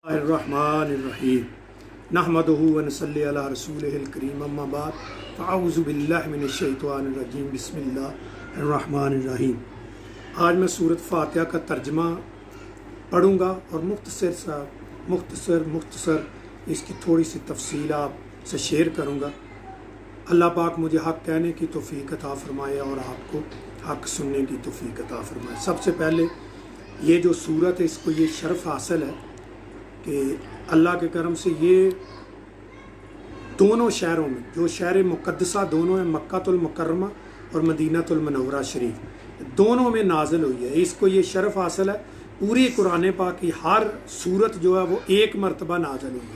अर्रहमानिर्रहीम नहमदुहु व नसल्ली अला रसूलिहिल करीम अम्मा बाद फ़अऊज़ु बिल्लाहि मिनश्शैतानिर्रजीम बिस्मिल्लाहिर्रहमानिर्रहीम। आज मैं सूरत फ़ातिहा का तर्जमा पढ़ूँगा और मुख्तसर इसकी थोड़ी सी तफसील आपसे शेयर करूँगा। अल्लाह पाक मुझे हक़ कहने की तौफ़ीक़ अता फ़रमाए और आपको हक़ सुनने की तौफ़ीक़ अता फ़रमाए। सबसे पहले ये जो सूरत है इसको ये शर्फ़ हासिल है कि अल्लाह के करम से ये दोनों शहरों में, जो शहर मुक़द्दसा दोनों हैं, मक्कातुल मुकर्रमा और मदीनातुल मुनव्वरा शरीफ, दोनों में नाजिल हुई है। इसको ये शर्फ़ हासिल है पूरी कुरान पाक की हर सूरत जो है वो एक मरतबा नाजिल हुई है,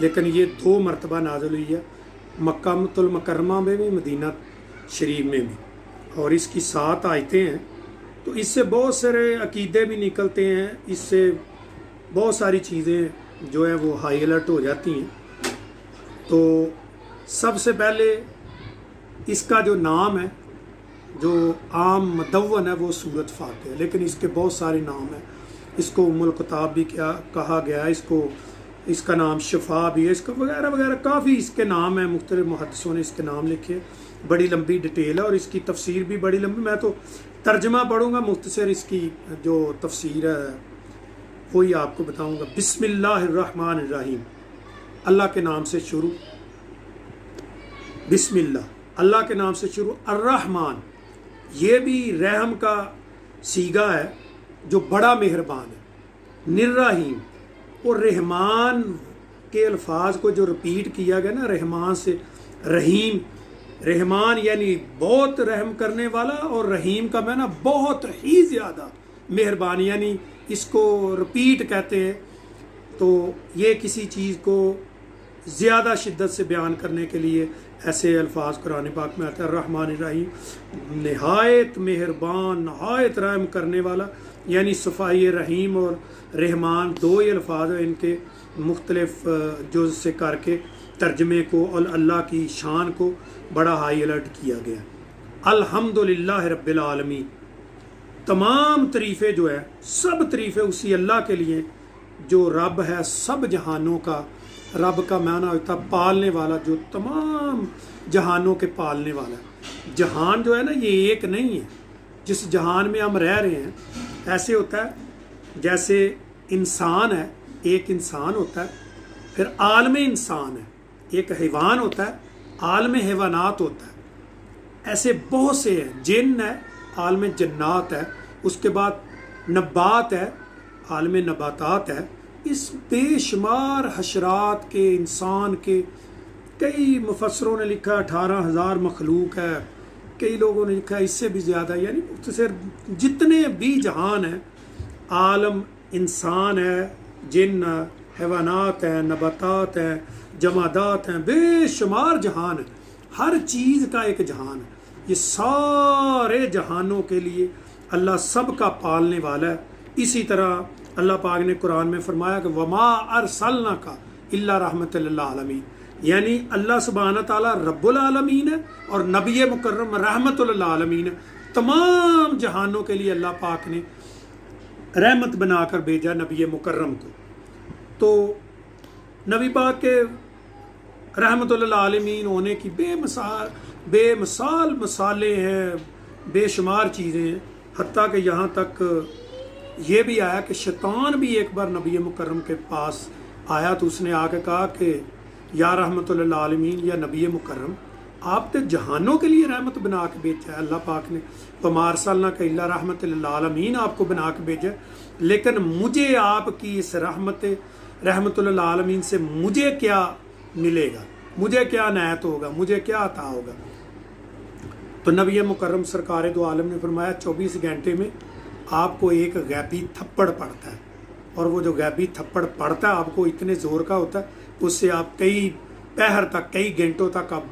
लेकिन ये दो मरतबा नाजिल हुई है, मक्कातुल मुकर्रमा में भी, मदीना शरीफ में भी। और इसकी 7 आयतें हैं, तो इससे बहुत सारे अकीदे भी निकलते हैं, इससे बहुत सारी चीज़ें जो है वो हाई अलर्ट हो जाती हैं। तो सबसे पहले इसका जो नाम है, जो आम मदव्वन है, वो सूरत फातिहा है, लेकिन इसके बहुत सारे नाम हैं। इसको उम्मुल किताब भी क्या कहा गया है, इसका नाम शिफा भी है, इसका वगैरह वगैरह काफ़ी इसके नाम हैं। मुख्तलिफ मुहद्दिसों ने इसके नाम लिखे, बड़ी लंबी डिटेल है और इसकी तफसीर भी बड़ी लंबी। मैं तो तर्जमा पढ़ूँगा, मुख्तसर इसकी जो तफसीर है वही आपको बताऊँगा। बिस्मिल्लाहिर्रहमानिर्रहीम, अल्लाह के नाम से शुरू। बिस्मिल्लाह, अल्लाह के नाम से शुरू। अर्रहमान, ये भी रहम का सीगा है, जो बड़ा मेहरबान है। निर्रहीम, और रहमान के अल्फाज को जो रिपीट किया गया ना, रहमान से रहीम, रहमान यानी बहुत रहम करने वाला, और रहीम का माना बहुत ही ज़्यादा मेहरबान, यानी इसको रिपीट कहते हैं। तो ये किसी चीज़ को ज़्यादा शिद्दत से बयान करने के लिए ऐसे अल्फाज कुरान पाक में आते हैं। रहमान रहीम, नहायत मेहरबान, नहायत रहम करने वाला, यानी सफ़ाई रहीम और रहमान दो ही अल्फाज हैं, इनके मुख्तलिफ जुज़ से करके तर्जमे को और अल्लाह की शान को बड़ा हाई अलर्ट किया गया। अल्हम्दुलिल्लाह रब्बिल आलमीन, तमाम तरीफ़े जो है, सब तरीफ़े उसी अल्लाह के लिए जो रब है सब जहानों का। रब का माना होता है पालने वाला, जो तमाम जहानों के पालने वाला है। जहान जो है ना, ये एक नहीं है। जिस जहान में हम रह रहे हैं, ऐसे होता है जैसे इंसान है, एक इंसान होता है, फिर आलम इंसान है, एक हैवान होता है, आलम हैवानात होता है। ऐसे बहुत से हैं। जिन है, आलम जन्नात है, उसके बाद नबात है, आलम नबातात है। इस बेशुमार हशरात के, इंसान के, कई मुफस्सरों ने लिखा 18,000 मखलूक है, कई लोगों ने लिखा इससे भी ज़्यादा, यानी मुख्तसर जितने भी जहान हैं, आलम इंसान है, जिन हैवानात हैं, नबातात हैं, जमादात हैं, बेशुमार जहान है। हर चीज़ का एक जहान है। ये सारे जहानों के लिए अल्लाह सब का पालने वाला है। इसी तरह अल्लाह पाक ने कुरान में फरमाया कि वमा अरसलनाका इल्ला रहमतल लिल आलमीन, यानी अल्लाह सुब्हानहू तआला रब्बुल आलमीन है और नबी मुकर्रम रहमतुल लिल आलमीन है। तमाम जहानों के लिए अल्लाह पाक ने रहमत बनाकर भेजा नबी मुकर्रम को। तो नबी पाक के रहमतुल लिल आलमीन होने की बेमिसाल मसाले हैं, बेशुमार चीज़ें हैं। हत्ता कि यहाँ तक ये भी आया कि शैतान भी एक बार नबी मुकर्रम के पास आया, तो उसने आके कहा कि या रहमतुल लिल आलमीन, या नबी मुकर्रम, आप तो जहानों के लिए रहमत बना के भेजा है। अल्लाह पाक ने वमा अरसलनाका इल्ला रहमतल लिल आलमीन आपको बना के भेजा, लेकिन मुझे आपकी इस रहमतुल लिल आलमीन से मुझे क्या मिलेगा, मुझे क्या नायत होगा, मुझे क्या अता होगा। तो नबी मुकर्रम सरकार दो आलम ने फरमाया 24 घंटे में आपको एक गैबी थप्पड़ पड़ता है, और वो जो गैबी थप्पड़ पड़ता है आपको इतने ज़ोर का होता है, उससे आप कई पहर तक, कई घंटों तक आप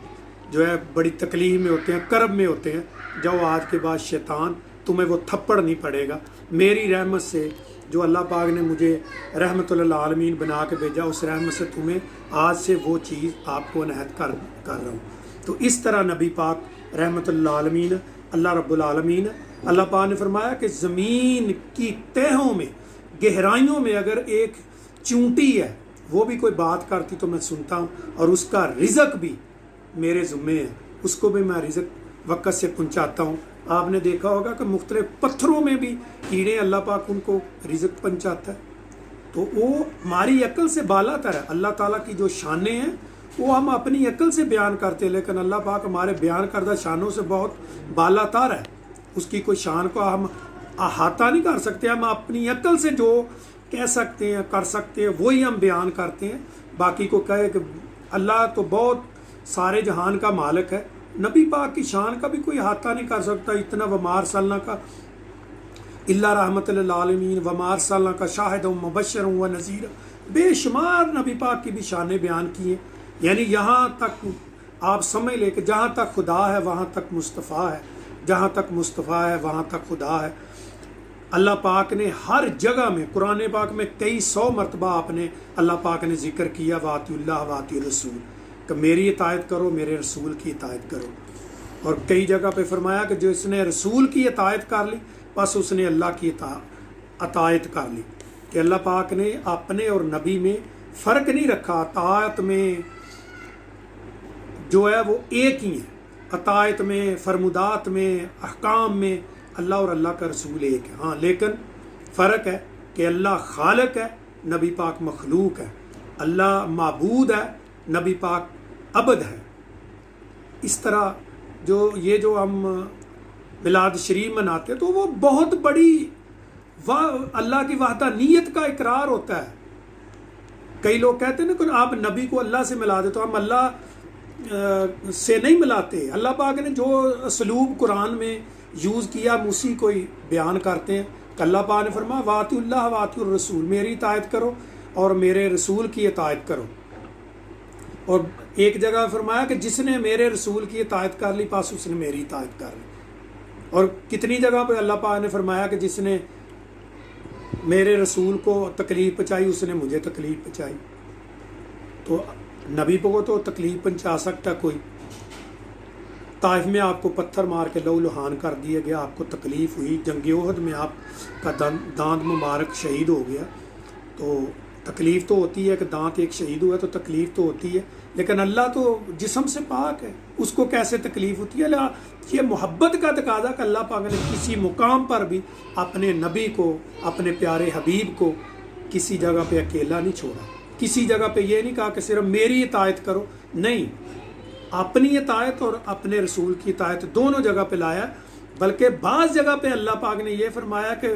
जो है बड़ी तकलीफ में होते हैं, कर्ब में होते हैं। जाओ, आज के बाद शैतान तुम्हें वो थप्पड़ नहीं पड़ेगा। मेरी रहमत से, जो अल्लाह पाक ने मुझे रहमतुल लिल आलमीन बना के भेजा, उस रहमत से तुम्हें आज से वो चीज़ आपको अनायत कर रहा हूँ। तो इस तरह नबी पाक रहमतुल लिल आलमीन, अल्लाह रब्बुल आलमीन। अल्लाह पाक ने फरमाया कि ज़मीन की तहों में, गहराइयों में अगर एक चूंटी है, वो भी कोई बात करती तो मैं सुनता हूँ, और उसका रिज़्क भी मेरे ज़ुम्मे है, उसको भी मैं रिज़्क वक़्त से पहुँचाता हूँ। आपने देखा होगा कि मुख्तलिफ पत्थरों में भी कीड़े अल्लाह पाक उनको रिज़्क पहुँचाता है। तो वो हमारी अक्ल से बालातर है। अल्लाह ताला की जो शानें हैं वो हम अपनी अक्ल से बयान करते हैं, लेकिन अल्लाह पाक हमारे बयान करदा शानों से बहुत बालातर है। उसकी कोई शान को हम अहाता नहीं कर सकते। हम अपनी अक्ल से जो कह सकते हैं, कर सकते हैं, वही हम बयान करते हैं। बाकी को कहे कि अल्लाह तो बहुत सारे जहान का मालिक है, नबी पाक की शान का भी कोई अहाता नहीं कर सकता। इतना वमार सल्ला का इल्ला रहमतल लिल आलमीन, वमार सल्ला का शाहिद व मुबश्शिर व नज़ीर, बेशुमार नबी पाक की भी शानें बयान की हैं। यानी यहाँ तक आप समझ ले कि जहाँ तक खुदा है वहाँ तक मुस्तफ़ा है, जहाँ तक मुस्तफ़ा है वहाँ तक खुदा है। अल्लाह पाक ने हर जगह में, कुरान पाक में कई 100 मरतबा आपने अल्लाह पाक ने जिक्र किया वातिउल्लाह वाति रसूल, कि मेरी इतायत करो, मेरे रसूल की इतायत करो। और कई जगह पे फरमाया कि जिसने रसूल की इतायत कर ली बस उसने अल्लाह की अतायत कर ली। कि अल्लाह पाक ने अपने और नबी में फ़र्क नहीं रखा। अतायत में जो है वो एक ही है, अतायत में, फरमुदात में, अहकाम में अल्लाह और अल्लाह का रसूल एक है। हाँ, लेकिन फ़र्क है कि अल्लाह खालिक है, नबी पाक मखलूक है। अल्लाह माबूद है, नबी पाक अबद है। इस तरह जो हम मिलाद शरीफ मनाते हैं तो वो बहुत बड़ी अल्लाह की वहदानियत का इकरार होता है। कई लोग कहते हैं ना कि आप नबी को अल्लाह से मिला दे, तो हम अल्लाह से नहीं मिलाते। अल्लाह पाक ने जो असलूब कुरान में यूज़ किया हम उसी को ही बयान करते हैं। अल्लाह पाक ने फरमाया वातिउल्लाह वातिउर रसूल, मेरी इतायत करो और मेरे रसूल की इतायत करो। और एक जगह फरमाया कि जिसने मेरे रसूल की इतायत कर ली बस उसने मेरी इतायत कर ली। और कितनी जगह पे अल्लाह पाक ने फरमाया कि जिसने मेरे रसूल को तकलीफ़ पहुँचाई उसने मुझे तकलीफ़ पहुँचाई। तो नबी को तो तकलीफ़ पहुँचा सकता कोई। ताइफ में आपको पत्थर मार के लहू लुहान कर दिया गया, आपको तकलीफ़ हुई। जंग ओहद में आपका दांत मुबारक शहीद हो गया, तो तकलीफ़ तो होती है कि दांत एक शहीद हुआ तो तकलीफ़ तो होती है। लेकिन अल्लाह तो जिस्म से पाक है, उसको कैसे तकलीफ़ होती है? ये मोहब्बत का तकाजा कि अल्लाह पाक ने किसी मुकाम पर भी अपने नबी को, अपने प्यारे हबीब को किसी जगह पे अकेला नहीं छोड़ा। किसी जगह पे ये नहीं कहा कि सिर्फ मेरी इतायत करो, नहीं, अपनी इतायत और अपने रसूल की इतायत दोनों जगह पे लाया। बल्कि बाज़ जगह पे अल्लाह पाक ने ये फरमाया कि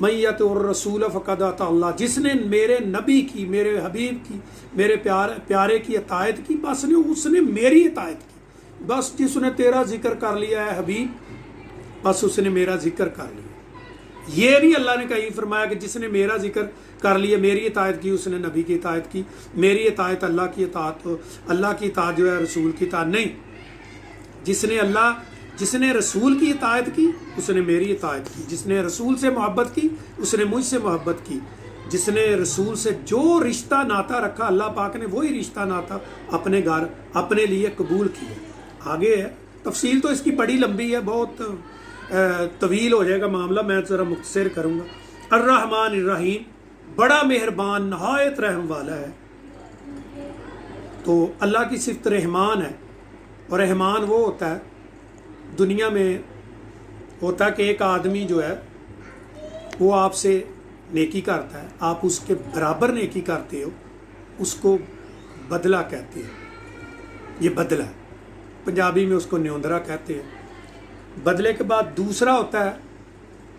मैयत और रसूल फ़क़द अता अल्लाह, जिसने मेरे नबी की, मेरे हबीब की, मेरे प्यारे की इतायत की बस ने उसने मेरी इतायत की। बस जिसने तेरा जिक्र कर लिया है हबीब, बस उसने मेरा जिक्र कर लिया। ये भी अल्लाह ने कहीं फरमाया कि जिसने मेरा जिक्र कर लिया, मेरी इतायत की, उसने नबी की इतायत की। मेरी इतायत अल्लाह की इतायत, अल्लाह की इतायत जो है रसूल की इतायत नहीं। जिसने रसूल की इतायत की उसने मेरी इतायत की। जिसने रसूल से मोहब्बत की उसने मुझसे मोहब्बत की। जिसने रसूल से जो रिश्ता नाता रखा अल्लाह पाक ने वही रिश्ता नाता अपने घर अपने लिए कबूल किया। आगे है तफसील तो इसकी बड़ी लंबी है, बहुत तवील हो जाएगा मामला, मैं ज़रा मुख्तसर करूँगा। अर्रहमान अर्रहीम, बड़ा मेहरबान नहायत रहम वाला है। तो अल्लाह की सिफ़त रहमान है। और रहमान वो होता है, दुनिया में होता है कि एक आदमी जो है वो आपसे नेकी करता है, आप उसके बराबर नेकी करते हो, उसको बदला कहते हैं। ये बदला है, पंजाबी में उसको न्योंदरा कहते हैं। बदले के बाद दूसरा होता है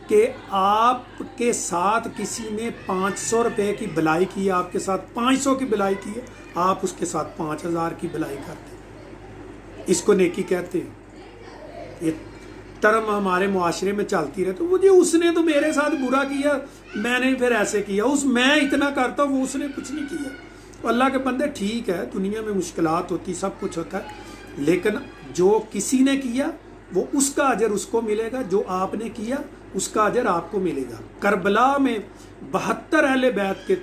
कि आपके साथ किसी ने 500 रुपये की भलाई की, आपके साथ 500 की भलाई की है, आप उसके साथ 5000 की भलाई करते हैं, इसको नेकी कहते हैं। ये टर्म हमारे मुआशरे में चलती रहे। तो मुझे उसने तो मेरे साथ बुरा किया, मैंने फिर ऐसे किया, मैं इतना करता हूँ वो उसने कुछ नहीं किया। तो अल्लाह के बंदे ठीक है, दुनिया में मुश्किलात होती, सब कुछ होता है, लेकिन जो किसी ने किया वो उसका अजर उसको मिलेगा, जो आपने किया उसका अजर आपको मिलेगा। करबला में 72 अहले बैत के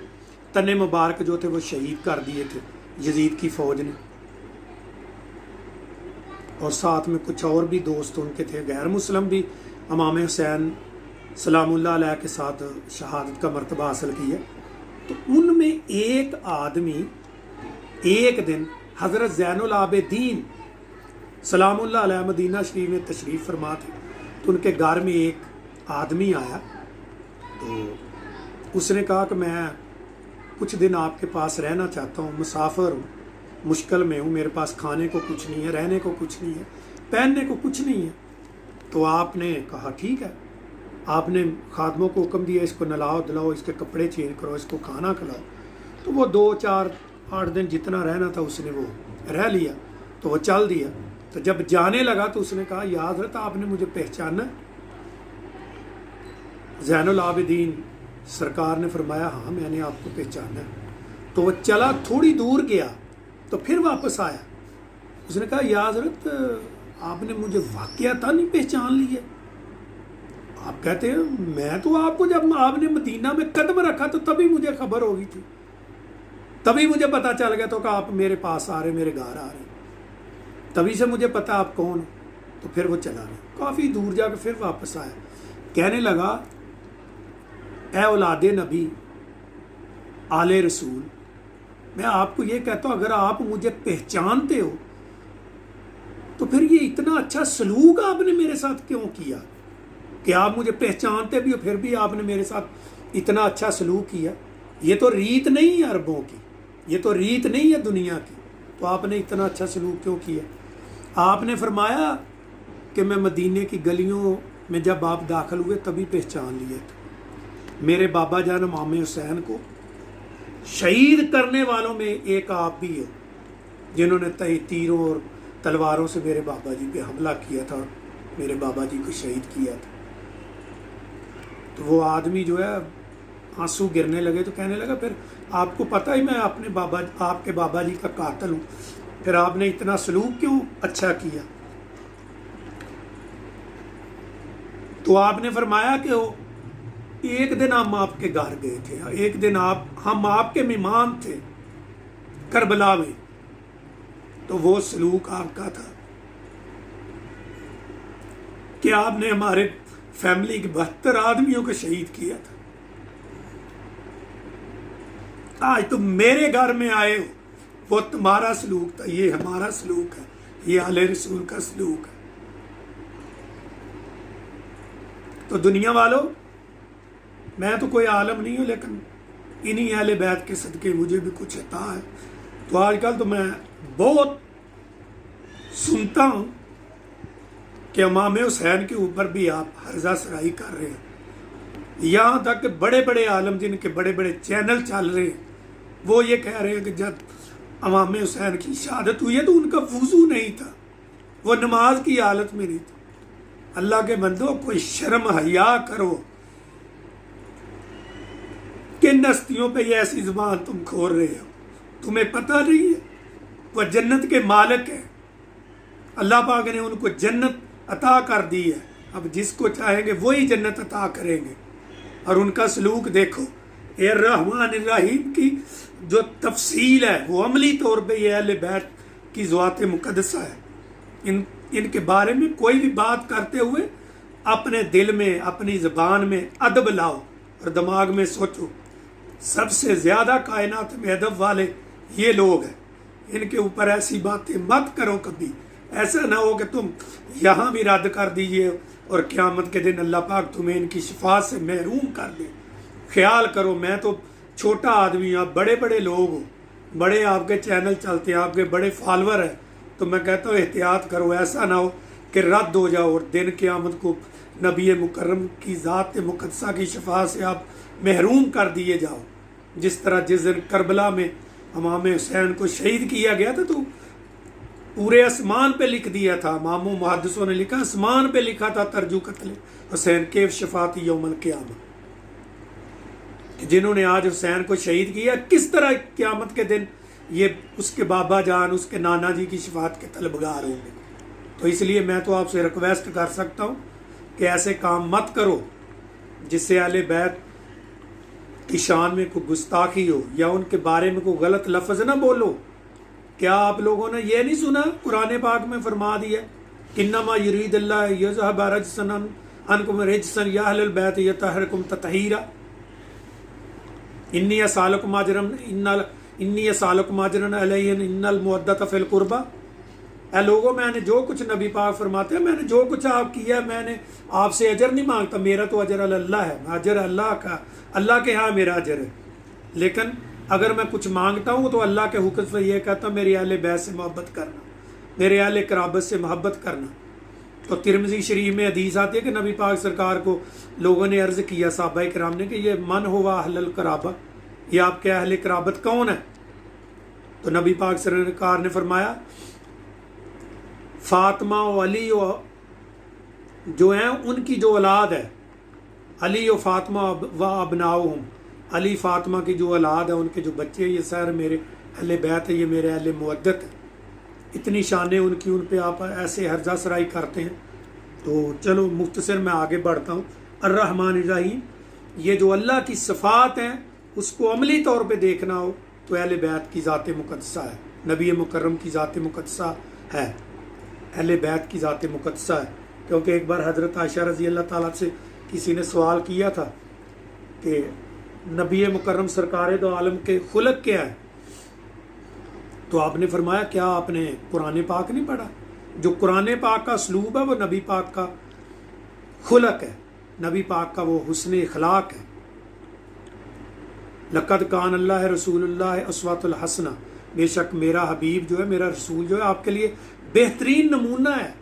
तने मुबारक जो थे वो शहीद कर दिए थे यजीद की फ़ौज ने, और साथ में कुछ और भी दोस्त उनके थे गैर मुस्लिम भी इमाम हुसैन सलामुल्लाह अलैह के साथ शहादत का मर्तबा हासिल किया। तो उनमें में एक आदमी एक दिन हज़रत ज़ैनुल आबिदीन सलामुल्लाह अलैह मदीना शरीफ में तशरीफ़ फरमा थे, तो उनके घर में एक आदमी आया। तो उसने कहा कि मैं कुछ दिन आपके पास रहना चाहता हूँ, मुसाफिर हूँ, मुश्किल में हूँ, मेरे पास खाने को कुछ नहीं है, रहने को कुछ नहीं है, पहनने को कुछ नहीं है। तो आपने कहा ठीक है। आपने खादमों को हुक्म दिया, इसको नहलाओ धुलाओ, इसके कपड़े चेंज करो, इसको खाना खिलाओ। तो वो 2 4 8 दिन जितना रहना था उसने वो रह लिया, तो वो चल दिया। तो जब जाने लगा तो उसने कहा, या हज़रत आपने मुझे पहचाना? ज़ैनुल आबिदीन सरकार ने फरमाया, हाँ मैंने आपको पहचाना। तो वो चला, थोड़ी दूर गया तो फिर वापस आया। उसने कहा, या हज़रत आपने मुझे वाक़या नहीं पहचान लिया? आप कहते हैं, मैं तो आपको जब आपने मदीना में कदम रखा तो तभी मुझे खबर हो गई थी, तभी मुझे पता चल गया तो कि आप मेरे पास आ रहे, मेरे घर आ रहे, तभी से मुझे पता आप कौन। तो फिर वो चला गया, काफ़ी दूर जाकर फिर वापस आया, कहने लगा, ए औलादे नबी आले रसूल, मैं आपको ये कहता हूँ, अगर आप मुझे पहचानते हो तो फिर ये इतना अच्छा सलूक आपने मेरे साथ क्यों किया कि आप मुझे पहचानते भी हो फिर भी आपने मेरे साथ इतना अच्छा सलूक किया? ये तो रीत नहीं है अरबों की, ये तो रीत नहीं है दुनिया की, तो आपने इतना अच्छा सलूक क्यों किया? आपने फरमाया कि मैं मदीने की गलियों में जब आप दाखिल हुए तभी पहचान लिया था। मेरे बाबा जान इमाम हुसैन को शहीद करने वालों में एक आप भी हो, जिन्होंने तीरों और तलवारों से मेरे बाबा जी पे हमला किया था और मेरे बाबा जी को शहीद किया था। तो वो आदमी जो है आंसू गिरने लगे, तो कहने लगा, फिर आपको पता ही मैं आपके बाबा जी का कातिल हूँ, फिर आपने इतना सलूक क्यों अच्छा किया? तो आपने फरमाया कि वो एक दिन हम आपके घर गए थे, एक दिन हम आपके मेहमान थे करबला में, तो वो सलूक आपका था कि आपने हमारे फैमिली के 72 आदमियों को शहीद किया था। आज तुम मेरे घर में आए हो, वो तुम्हारा सलूक था, ये हमारा सलूक है, ये आले रसूल का सलूक है। तो दुनिया वालों, मैं तो कोई आलम नहीं हूँ, लेकिन इन्हीं अहले बैत के सदके मुझे भी कुछ अता है। तो आजकल तो मैं बहुत सुनता हूँ कि इमाम हुसैन के ऊपर भी आप हर्जा सराई कर रहे हैं। यहाँ तक कि बड़े बड़े आलम जिनके बड़े बड़े चैनल चल रहे हैं, वो ये कह रहे हैं कि जब इमाम हुसैन की शहादत हुई है तो उनका वुज़ू नहीं था, वो नमाज की हालत में नहीं था। अल्लाह के बंदो, कोई शर्म हया करो, किन हस्तियों पे ये ऐसी जुबान तुम खोल रहे हो? तुम्हें पता नहीं है वो जन्नत के मालिक हैं, अल्लाह पाक ने उनको जन्नत अता कर दी है, अब जिसको चाहेंगे वही जन्नत अता करेंगे। और उनका सलूक देखो, ए रहमान रहीम की जो तफसील है वो अमली तौर पे ये अहले बैत की ज़ात मुक़द्दसा है। इनके बारे में कोई भी बात करते हुए अपने दिल में, अपनी ज़बान में अदब लाओ और दिमाग में सोचो, सबसे ज़्यादा कायनात में अदब वाले ये लोग हैं। इनके ऊपर ऐसी बातें मत करो कभी, ऐसा ना हो कि तुम यहाँ भी रद्द कर दीजिए और क़यामत के दिन अल्लाह पाक तुम्हें इनकी शिफात से महरूम कर दे। ख्याल करो, मैं तो छोटा आदमी हूँ, आप बड़े बड़े लोग हो, बड़े आपके चैनल चलते हैं, आपके बड़े फॉलोअर हैं, तो मैं कहता हूँ एहतियात करो, ऐसा ना हो कि रद्द हो जाओ और दिन क़यामत को नबी मुकर्रम की ज़ात मुक़द्दसा की शिफात से आप महरूम कर दिए जाओ। जिस तरह जिस दिन करबला में इमाम हुसैन को शहीद किया गया था, तो पूरे आसमान पे लिख दिया था, इमामों मुहद्दिसों ने लिखा, आसमान पे लिखा था, तरजू कत्ल हुसैन केफ शफाती यौमल क़यामत, जिन्होंने आज हुसैन को शहीद किया, किस तरह क़यामत के दिन ये उसके बाबा जान, उसके नाना जी की शफात के तलबगार होंगे। तो इसलिए मैं तो आपसे रिक्वेस्ट कर सकता हूँ कि ऐसे काम मत करो जिससे अहले बैत की शान में कोई गुस्ताखी हो या उनके बारे में कोई गलत लफ्ज़ ना बोलो। क्या आप लोगों ने ये नहीं सुना, कुरान पाक में फरमा दिया, इन्नमा युरीदुल्लाह युज़हिब रजसन अनकुम रिजसन या अहलल बैत यतहरकुम ततहीरा। इन्नी असालुकुम अजरन इन्नी असालुकुम अजरन अलैहि इन्नल मुवद्दत फिल कुर्बा। ए लोगों, मैंने जो कुछ नबी पाक फरमाते हैं, मैंने जो कुछ आप किया, मैंने आपसे अजर नहीं मांगता, मेरा तो अजर अल्लाह है, अजर अल्लाह का, अल्लाह के यहाँ मेरा अजर है। लेकिन अगर मैं कुछ मांगता हूँ तो अल्लाह के हुक्म से ये कहता हूँ मेरी अहले बैत से मोहब्बत करना, मेरे अहले कराबत से मोहब्बत करना। तो तिरमिज़ी शरीफ में हदीस आती है कि नबी पाक सरकार को लोगों ने अर्ज़ किया, सहाबा किराम ने, कि ये मन हुआ अहलल कराबा, ये आपके अहले कराबत कौन है? तो नबी पाक सरकार ने फरमाया फातिमा और अली जो हैं उनकी जो औलाद है, अली व फातिमा व अबनाउहुम, अली फातिमा की जो औलाद है, उनके जो बच्चे हैं, ये सारे मेरे अहले बैत है, ये मेरे अहले मुवद्दत है। इतनी शानें उनकी, उन पे आप ऐसे हर्जा सराई करते हैं। तो चलो मुख्तसर मैं आगे बढ़ता हूँ। अर्रहमान रहीम, ये जो अल्लाह की सिफ़ात हैं उसको अमली तौर पे देखना हो तो अहले बैत की ज़ात मुक़द्दसा है, नबी मुकर्रम की ज़ात मुक़द्दसा है, अहले बैत की ज़ात मुक़द्दसा है। क्योंकि एक बार हज़रत आयशा रज़ी अल्लाह ताला से किसी ने सवाल किया था कि नबी मुकर्रम सरकार दो आलम के खुलक क्या है, तो आपने फरमाया क्या आपने कुरान पाक नहीं पढ़ा? जो कुरान पाक का असलूब है वो नबी पाक का खुलक है, नबी पाक का वो हुस्न अखलाक है। लक़द कान अल्लाह रसूलुल्लाह अस्वतुल हसना, बेशक मेरा हबीब जो है, मेरा रसूल जो है आपके लिए बेहतरीन नमूना है।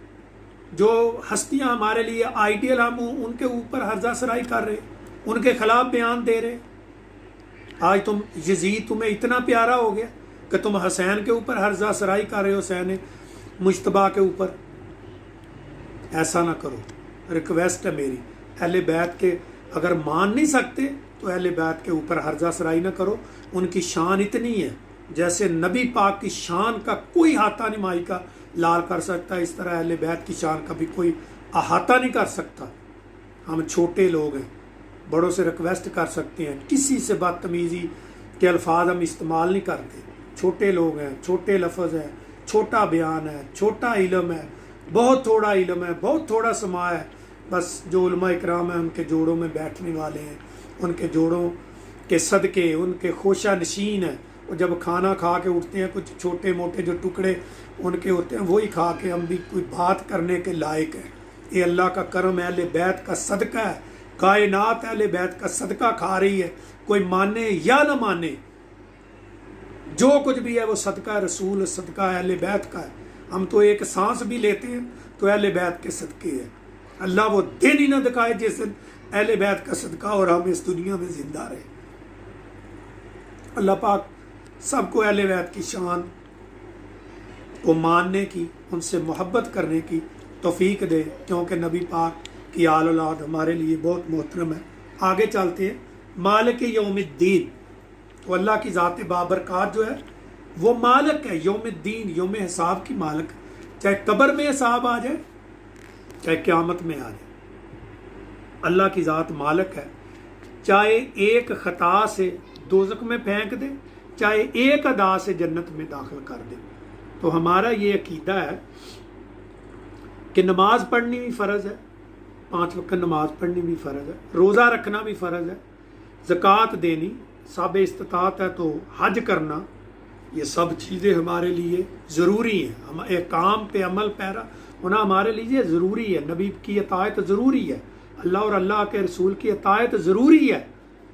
जो हस्तियां हमारे लिए आइडियल, हम उनके ऊपर हर्जा सराई कर रहे, उनके खिलाफ बयान दे रहे। आज तुम यजीद तुम्हें इतना प्यारा हो गया कि तुम हुसैन के ऊपर हर्जा सराई कर रहे हो, हुसैन मुश्तबा के ऊपर। ऐसा ना करो, रिक्वेस्ट है मेरी। अहले बैत के अगर मान नहीं सकते तो अहले बैत के ऊपर हर्जा सराई ना करो। उनकी शान इतनी है जैसे नबी पाक की शान का कोई हाथा नहीं माई का लाल कर सकता, इस तरह अहले बैत की शान का भी कोई अहाता नहीं कर सकता। हम छोटे लोग हैं, बड़ों से रिक्वेस्ट कर सकते हैं, किसी से बदतमीज़ी के अल्फाज हम इस्तेमाल नहीं करते। छोटे लोग हैं, छोटे लफ्ज़ हैं, छोटा बयान है, छोटा इल्म है, बहुत थोड़ा इल्म है, बहुत थोड़ा समा है। बस जो उलमा इकराम है उनके जोड़ों में बैठने वाले हैं, उनके जोड़ों के सदके उनके खोशा नशीन है। और जब खाना खा के उठते हैं, कुछ छोटे मोटे जो टुकड़े उनके होते हैं वही खा के हम भी कोई बात करने के लायक हैं। ये अल्लाह का करम है, अहले बैत का सदका है, कायनात अहले बैत का सदका खा रही है। कोई माने या ना माने, जो कुछ भी है वो सदका रसूल, सदका अहले बैत का है। हम तो एक सांस भी लेते हैं तो अहले बैत के सदके है। अल्लाह वो दिन ही ना दिखाए जिस दिन अहले बैत का सदका और हम इस दुनिया में जिंदा रहे। अल्लाह पाक सबको अहले बैत की शान को मानने की, उनसे मोहब्बत करने की तौफीक दे, क्योंकि नबी पाक की आल औलाद हमारे लिए बहुत मोहतरम है। आगे चलते हैं। मालिक यौमिद्दीन, तो अल्लाह की ज़ात बाबरकात जो है वो मालिक है, यौमिद्दीन, यौम हिसाब की मालिक। चाहे कब्र में हिसाब आ जाए, चाहे क़यामत में आ जाए, अल्लाह की ज़ात मालिक है। चाहे एक ख़ता से दोज़ख में फेंक दे, चाहे एक अदा से जन्नत में दाखिल कर दे। तो हमारा ये अकीदा है कि नमाज पढ़नी भी फ़र्ज़ है, 5 वक्त नमाज पढ़नी भी फ़र्ज़ है, रोज़ा रखना भी फ़र्ज़ है, ज़कात देनी, साब इस्तात है तो हज करना, ये सब चीज़ें हमारे लिए ज़रूरी हैं। हम एक काम पे अमल पैरा होना हमारे लिए ज़रूरी है। नबी की अतायत ज़रूरी है, अल्लाह और अल्लाह के रसूल की अतायत ज़रूरी है।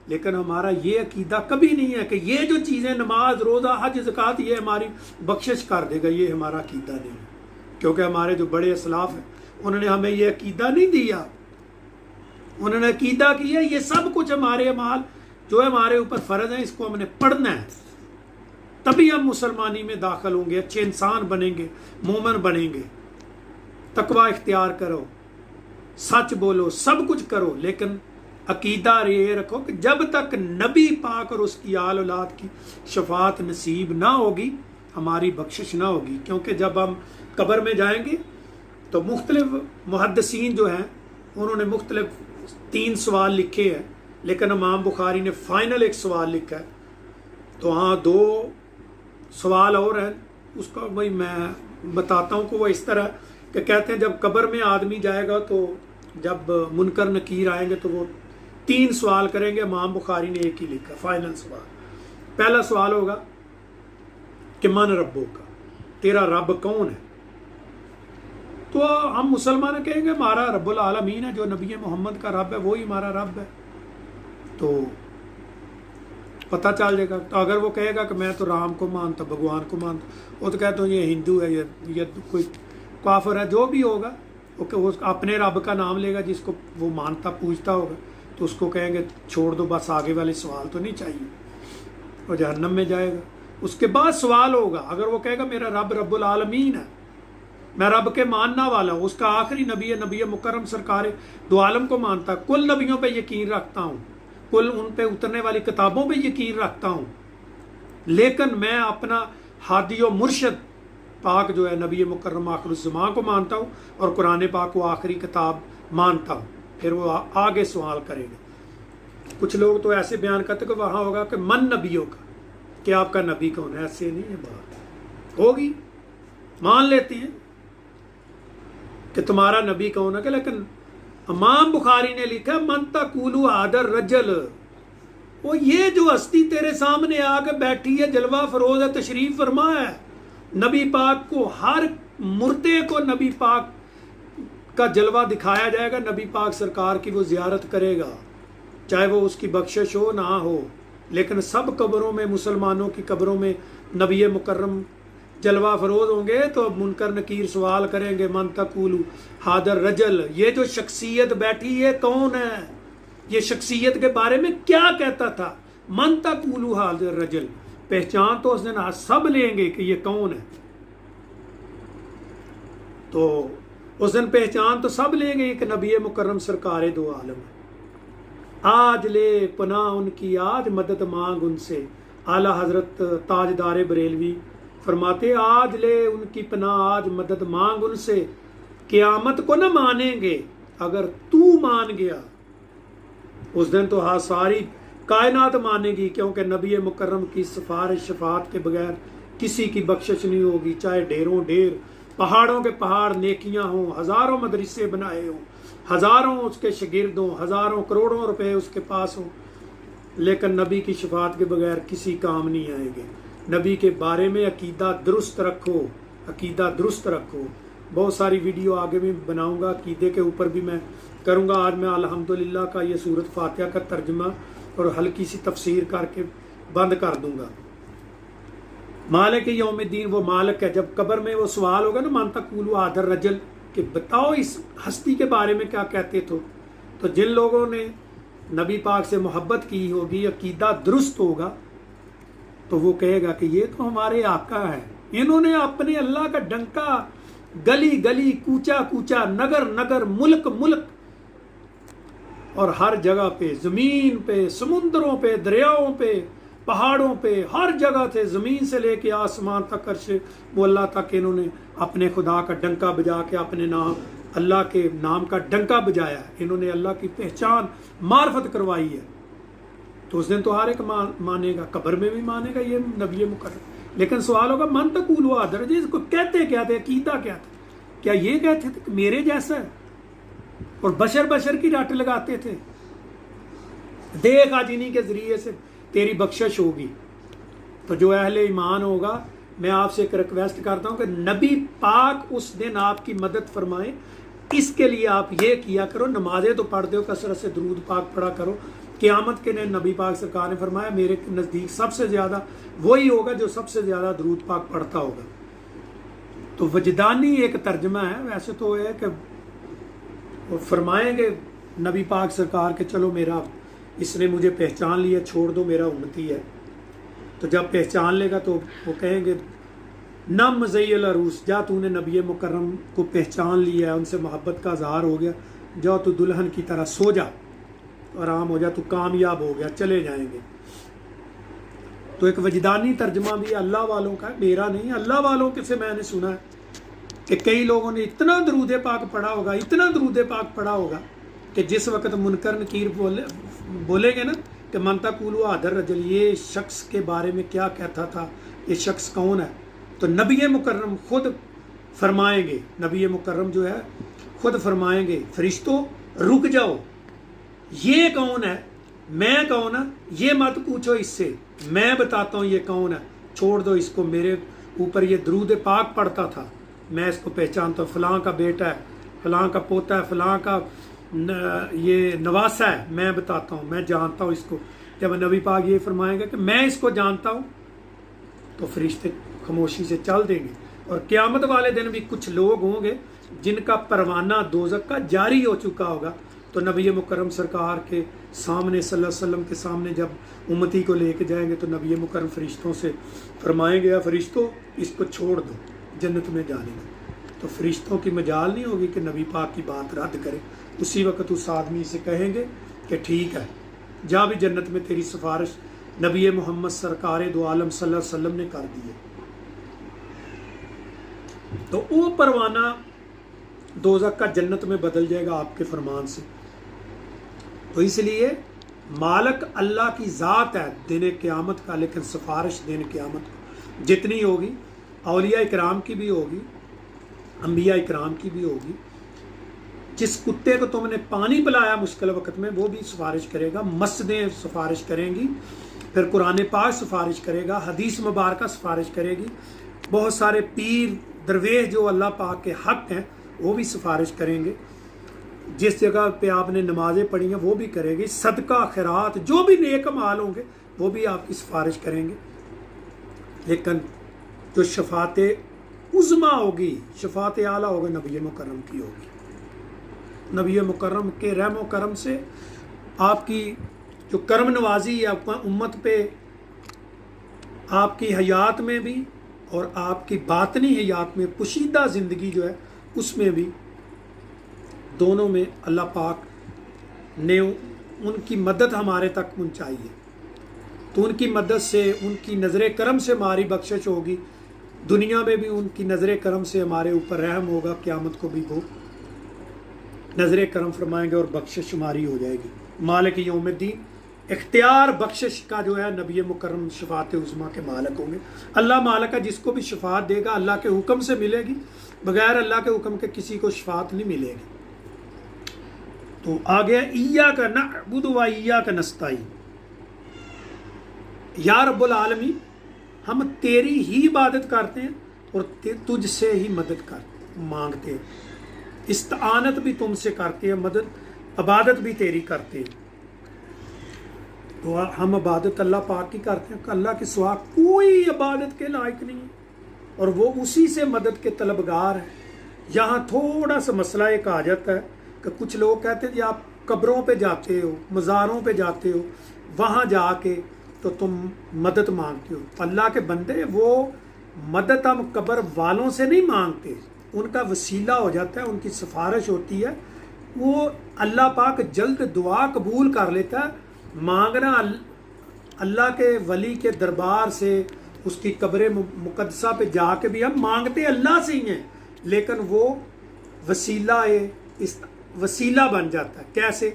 लेकिन हमारा ये अकीदा कभी नहीं है कि ये जो चीज़ें नमाज, रोज़ा, हज, ज़कात ये हमारी बख्शिश कर देगा, ये हमारा अकीदा नहीं है। क्योंकि हमारे जो बड़े असलाफ हैं उन्होंने हमें ये अकीदा नहीं दिया। उन्होंने अकीदा किया ये सब कुछ हमारे अमाल जो है हमारे ऊपर फ़र्ज़ है, इसको हमने पढ़ना है, तभी हम मुसलमानी में दाखिल होंगे, अच्छे इंसान बनेंगे, मोमिन बनेंगे। तकवा इख्तियार करो, सच बोलो, सब कुछ करो, लेकिन अकीदा ये रखो कि जब तक नबी पाक और उसकी आल औलाद की शफात नसीब ना होगी, हमारी बख्शिश ना होगी। क्योंकि जब हम कब्र में जाएंगे तो मुख्तलिफ मुहद्दिसीन जो हैं उन्होंने मुख्तलिफ 3 सवाल लिखे हैं, लेकिन इमाम बुखारी ने फाइनल एक सवाल लिखा है। तो हाँ, 2 सवाल और हैं, उसका भाई मैं बताता हूँ कि वो इस तरह कि कहते हैं जब कब्र में आदमी जाएगा तो जब मुनकर नकीर आएंगे तो वो 3 सवाल करेंगे, इमाम बुखारी ने एक ही लिखा, फाइनल सवाल। पहला सवाल होगा कि मन रब्बो का, तेरा रब कौन है? तो हम मुसलमान कहेंगे हमारा रब्बुल आलमीन है, जो नबी मोहम्मद का रब है वही हमारा रब है। तो पता चल जाएगा। तो अगर वो कहेगा कि मैं तो राम को मानता, भगवान को मानता, वो तो कहते हो ये हिंदू है, ये कोई काफिर है, जो भी होगा वो अपने रब का नाम लेगा जिसको वो मानता पूजता होगा, तो उसको कहेंगे छोड़ दो, बस आगे वाले सवाल तो नहीं चाहिए, और जहन्नम में जाएगा। उसके बाद सवाल होगा, अगर वो कहेगा मेरा रब रब्बुल आलमीन है, मैं रब के मानना वाला हूँ, उसका आखिरी नबी है, नबी मुकर्रम सरकार दो आलम को मानता, कुल नबियों पे यकीन रखता हूँ, कुल उन पे उतरने वाली किताबों पे यकीन रखता हूँ, लेकिन मैं अपना हादी और मुर्शद पाक जो है नबी मुकर्रम आखिरुज़्ज़मान को मानता हूँ, और कुरान पाक को आखिरी किताब मानता हूँ। फिर वो आगे सवाल करेंगे। कुछ लोग तो ऐसे बयान करते कि वहाँ होगा कि मन नबियों का, कि आपका नबी कौन है। ऐसे नहीं है बात, होगी, मान लेते हैं कि तुम्हारा नबी कौन है, लेकिन इमाम बुखारी ने लिखा मन तक़ूलु आदर रजल, वो ये जो हस्ती तेरे सामने आकर बैठी है, जलवा फरोज है, तशरीफ फरमा है, नबी पाक को, हर मुर्दे को नबी पाक का जलवा दिखाया जाएगा, नबी पाक सरकार की वो जियारत करेगा, चाहे वो उसकी बख्शिश हो ना हो, लेकिन सब कब्रों में, मुसलमानों की कब्रों में नबी मुकर्रम जलवा फरोज होंगे, तो मुनकर नकीर सवाल करेंगे मन तक़ूलु हादर रजल, ये जो शख्सियत बैठी है कौन है, ये शख्सियत के बारे में क्या कहता था, मन तक़ूलु हादर रजल, पहचान तो उस दिन सब लेंगे कि ये कौन है। तो उस दिन पहचान तो सब लेंगे कि नबी मुकर्रम सरकार दो आलम है। आज ले पनाह उनकी, आज मदद मांग उनसे, आला हजरत ताजदार बरेलवी फरमाते आज ले उनकी पनाह, आज मदद मांग उनसे, क़यामत को न मानेंगे अगर तू मान गया, उस दिन तो हाँ सारी कायनात मानेगी, क्योंकि नबी मुकर्रम की सिफारिश शफात के बगैर किसी की बख्शिश नहीं होगी, चाहे ढेरों ढेर, पहाड़ों के पहाड़ नेकियां हों, हज़ारों मदरसे बनाए हों, हज़ारों उसके शागिर्द हों, हज़ारों करोड़ों रुपए उसके पास हों, लेकिन नबी की शफात के बगैर किसी काम नहीं आएंगे। नबी के बारे में अकीदा दुरुस्त रखो, अकीदा दुरुस्त रखो। बहुत सारी वीडियो आगे भी बनाऊंगा, अकीदे के ऊपर भी मैं करूंगा। आज मैं अल्हम्दुलिल्लाह का ये सूरत फातिहा का तर्जुमा और हल्की सी तफसीर करके बंद कर दूंगा। मालिक यौमिद्दीन, वो मालिक है। जब कब्र में वो सवाल होगा ना मन तक़ूलु आदर रजल, कि बताओ इस हस्ती के बारे में क्या कहते थे, तो जिन लोगों ने नबी पाक से मोहब्बत की होगी, अकीदा दुरुस्त होगा, तो वो कहेगा कि ये तो हमारे आका है, इन्होंने अपने अल्लाह का डंका गली गली, कूचा कूचा, नगर नगर, मुल्क मुल्क और हर जगह पे, जमीन पे, समुद्रों पे, दरियाओं पे, पहाड़ों पे, हर जगह थे, जमीन से लेके आसमान तक, अर्श मोल्ला तक, इन्होंने अपने खुदा का डंका बजा के, अपने नाम अल्लाह के नाम का डंका बजाया है, इन्होंने अल्लाह की पहचान मार्फत करवाई है। तो उस दिन तो हर एक मानेगा, कब्र में भी मानेगा ये नबी मुकर्रम। लेकिन सवाल होगा मन तक़ूलु आदर, इसको कहते क्या थे, अकीदा क्या था? क्या ये कहते थे कि मेरे जैसा है, और बशर बशर की रट लगाते थे, देख आज इन्हीं के जरिए से तेरी बख्शिश होगी। तो जो अहले ईमान होगा, मैं आपसे एक रिक्वेस्ट करता हूं कि नबी पाक उस दिन आपकी मदद फरमाए, इसके लिए आप ये किया करो, नमाजें तो पढ़ते हो, कसरत से दरूद पाक पढ़ा करो। क़यामत के दिन नबी पाक सरकार ने फरमाया मेरे नज़दीक सबसे ज़्यादा वही होगा जो सबसे ज़्यादा दरूद पाक पढ़ता होगा। तो वजदानी एक तर्जमा है, वैसे तो है कि वो फरमाएंगे नबी पाक सरकार के चलो मेरा, इसने मुझे पहचान लिया, छोड़ दो, मेरा उम्मती है। तो जब पहचान लेगा तो वो कहेंगे नम मज़ैल अरूस, जा तूने नबी मुकर्रम को पहचान लिया है, उनसे मोहब्बत का इज़हार हो गया, जाओ तू दुल्हन की तरह सो जा, आराम हो जा, तू कामयाब हो गया, चले जाएंगे। तो एक वजदानी तर्जमा भी अल्लाह वालों का है, मेरा नहीं, अल्लाह वालों के से मैंने सुना है कि कई लोगों ने इतना दरूद पाक पढ़ा होगा, इतना दरूद पाक पढ़ा होगा कि जिस वक़्त मुनकर नकीर बोलेंगे ना कि मन तक़ूलु आदर रजल, ये शख्स के बारे में क्या कहता था, ये शख्स कौन है, तो नबी मुकर्रम खुद फरमाएंगे, नबी मुकर्रम जो है खुद फरमाएंगे फरिश्तों रुक जाओ, ये कौन है, मैं कौन है, ये मत पूछो इससे, मैं बताता हूँ ये कौन है, छोड़ दो इसको, मेरे ऊपर ये दरूद पाक पढ़ता था, मैं इसको पहचानता हूँ, फलां का बेटा है, फलां का पोता है, फलां का ये नवासा है, मैं बताता हूँ, मैं जानता हूँ इसको। जब नबी पाक ये फरमाएंगे कि मैं इसको जानता हूँ, तो फरिश्ते खामोशी से चल देंगे। और क़यामत वाले दिन भी कुछ लोग होंगे जिनका परवाना दोज़ख का जारी हो चुका होगा, तो नबी मुकर्रम सरकार के सामने सल्लल्लाहु अलैहि वसल्लम के सामने जब उम्मती को लेके जाएंगे, तो नबी मुकर्रम फरिश्तों से फरमाएंगे, या फरिश्तों इसको छोड़ दो, जन्नत में जाने दो। तो फरिश्तों की मजाल नहीं होगी कि नबी पाक की बात रद्द करे। उसी वक्त उस आदमी से कहेंगे कि ठीक है, जा भी, जन्नत में तेरी सिफारिश नबी मोहम्मद सरकार दो आलम सल्लल्लाहु अलैहि वसल्लम ने कर दी है। तो वो परवाना दोज़ख का जन्नत में बदल जाएगा आपके फरमान से। तो इसलिए मालक अल्लाह की ज़ात है दिन क़यामत का, लेकिन सिफारिश दिन क़यामत को जितनी होगी, औलिया इकराम की भी होगी, अंबिया इकराम की भी होगी। जिस कुत्ते को तुमने पानी पिलाया मुश्किल वक्त में, वो भी सिफारिश करेगा, मस्जिदें सिफारिश करेंगी, फिर कुरान पाक सिफारिश करेगा, हदीस मुबारक सिफारिश करेगी, बहुत सारे पीर दरवेश जो अल्लाह पाक के हक हैं वो भी सिफारिश करेंगे, जिस जगह पे आपने नमाजें पढ़ी हैं वो भी करेंगे, सदका खैरात जो भी नेक माल होंगे वो भी आपकी सिफारिश करेंगे। लेकिन जो शफात उज़्मा होगी, शफात आला होगी, नबी मुकर्रम की होगी। नबी मुकर्रम के रहम करम से आपकी जो करम नवाजी है उम्मत पे, आपकी हयात में भी और आपकी बातनी हयात में, पुशीदा ज़िंदगी जो है उसमें भी, दोनों में अल्लाह पाक ने उनकी मदद हमारे तक पहुँचाई है। तो उनकी मदद से, उनकी नज़र करम से हमारी बख्शिश होगी, दुनिया में भी उनकी नज़र करम से हमारे ऊपर रहम होगा, क़यामत को भी वो नज़र करम फरमाएंगे और बख्शिश हमारी हो जाएगी। मालिक यौमिद्दीन, इख्तियार बख्शिश का जो है नबी मुकर्रम शफात उज़्मा के मालिक होंगे। अल्लाह मालिक है, जिसको भी शफात देगा अल्लाह के हुक्म से मिलेगी, बगैर अल्लाह के हुक्म के किसी को शफात नहीं मिलेगी। तो आ गया इय्याका नअबुदु व इय्याका नस्तईन। या रब्बुल आलमीन, हम तेरी ही इबादत करते हैं और तुझसे ही मदद मांगते हैं, इस्तानत भी तुमसे करते हैं, मदद इबादत भी तेरी करते हैं। तो हम इबादत अल्लाह पाक की करते हैं, अल्लाह के सिवा कोई इबादत के लायक नहीं है और वो उसी से मदद के तलबगार है। यहाँ थोड़ा सा मसला एक आ जाता है कि कुछ लोग कहते हैं कि आप कब्रों पे जाते हो, मज़ारों पे जाते हो, वहाँ जाके तो तुम मदद मांगते हो। अल्लाह के बंदे, वो मदद हम कब्र वालों से नहीं मांगते, उनका वसीला हो जाता है, उनकी सिफारिश होती है, वो अल्लाह पाक जल्द दुआ कबूल कर लेता है। मांगना अल्लाह के वली के दरबार से, उसकी कब्र मुक़द्दसा पे जाके भी हम मांगते अल्लाह से ही हैं, लेकिन वो वसीला बन जाता है। कैसे?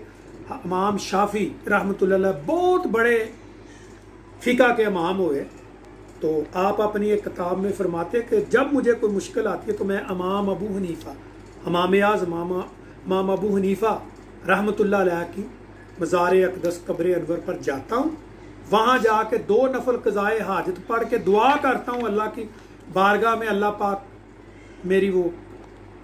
इमाम शाफी रहमतुल्लाह अलैह बहुत बड़े फ़िक़ा के इमाम हुए, तो आप अपनी एक किताब में फरमाते कि जब मुझे कोई मुश्किल आती है तो मैं इमाम अबू हनीफ़ा, इमाम आज़म इमाम अबू हनीफ़ा रहमतुल्लाह अलैह की मज़ार अक़दस कब्र अनवर पर जाता हूँ, वहाँ जाके 2 नफल क़ज़ाए हाजत पढ़ के दुआ करता हूँ अल्लाह की बारगाह में, अल्लाह पाक मेरी वो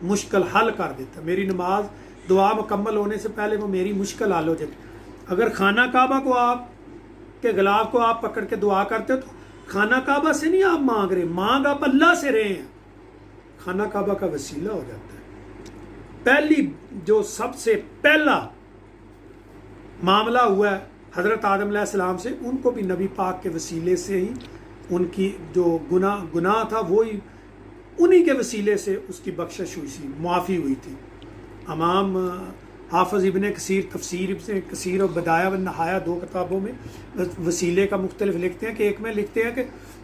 मुश्किल हल कर देता। मेरी नमाज दुआ मुकम्मल होने से पहले वो मेरी मुश्किल हल हो जाती। अगर खाना काबा को आप के गिलाफ को आप पकड़ के दुआ करते हो तो खाना काबा से नहीं आप मांग रहे, मांग आप अल्लाह से रहे हैं, खाना काबा का वसीला हो जाता है। पहली जो सबसे पहला मामला हुआ है हज़रत आदम अलैहिस्सलाम से, उनको भी नबी पाक के वसीले से ही उनकी जो गुनाह था वो ही उन्हीं के वसीले से उसकी बख्शिश हुई थी, मुआफ़ी हुई थी। इमाम हाफ़िज़ इब्न कसीर तफसीर इब्न कसीर और बदाया व नहाया 2 किताबों में वसीले का मुख्तलिफ लिखते हैं कि एक में लिखते हैं कि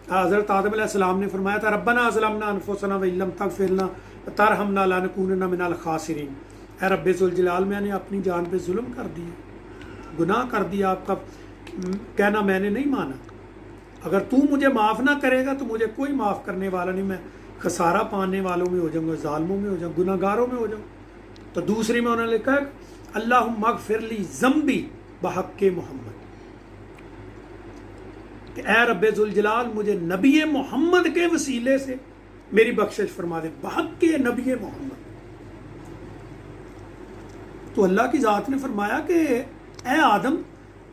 हज़रत आदम अलैहिस्सलाम ने फरमाया था, रब्बना ज़लमना अनफुसना व इल्लम तग़फ़िर लना तरहमना लनकूनन्ना मिनल ख़ासिरीन। ऐ रब्बे ज़ुल जलाल, मैंने अपनी जान पे जुल्म कर दिया, गुनाह कर दिया, आपका कहना मैंने नहीं माना, अगर तू मुझे माफ़ ना करेगा तो मुझे कोई माफ़ करने वाला नहीं, मैं खसारा पाने वालों में हो जाऊँगा, ज़ालिमों में हो जाऊँ, गुनाहगारों में हो जाऊँ। तो दूसरी में उन्होंने लिखा है अल्लाहुम्मा अग़फ़िर ली ज़म्बी बहक़्क़े मोहम्मद, कि ऐ रब्बे ज़ुल जलाल मुझे नबी मोहम्मद के वसीले से मेरी बख्शिश फरमा दे, बहक़्क़े नबी मोहम्मद। तो अल्लाह की ज़ात ने फरमाया कि ऐ आदम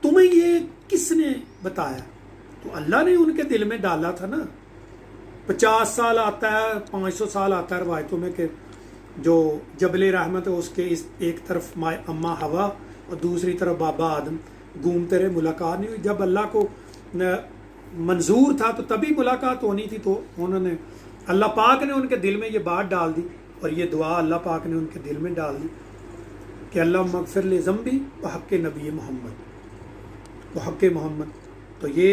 तुम्हें ये किसने बताया? तो अल्लाह ने उनके दिल में डाला था ना। 50 साल आता है, 500 साल आता है रवायतों में कि जो जबल रहमत है उसके इस एक तरफ माए अम्मा हवा और दूसरी तरफ बाबा आदम घूमते रहे, मुलाकात नहीं हुई। जब अल्लाह को मंजूर था तो तभी मुलाकात होनी थी, तो उन्होंने अल्लाह पाक ने उनके दिल में ये बात डाल दी और ये दुआ अल्लाह पाक ने उनके दिल में डाल दी कि अल्लाहुम्मा अग़फ़िर ली ज़म्बी बहक़्क़े नबी मोहम्मद, बहक़्क़े मोहम्मद। तो ये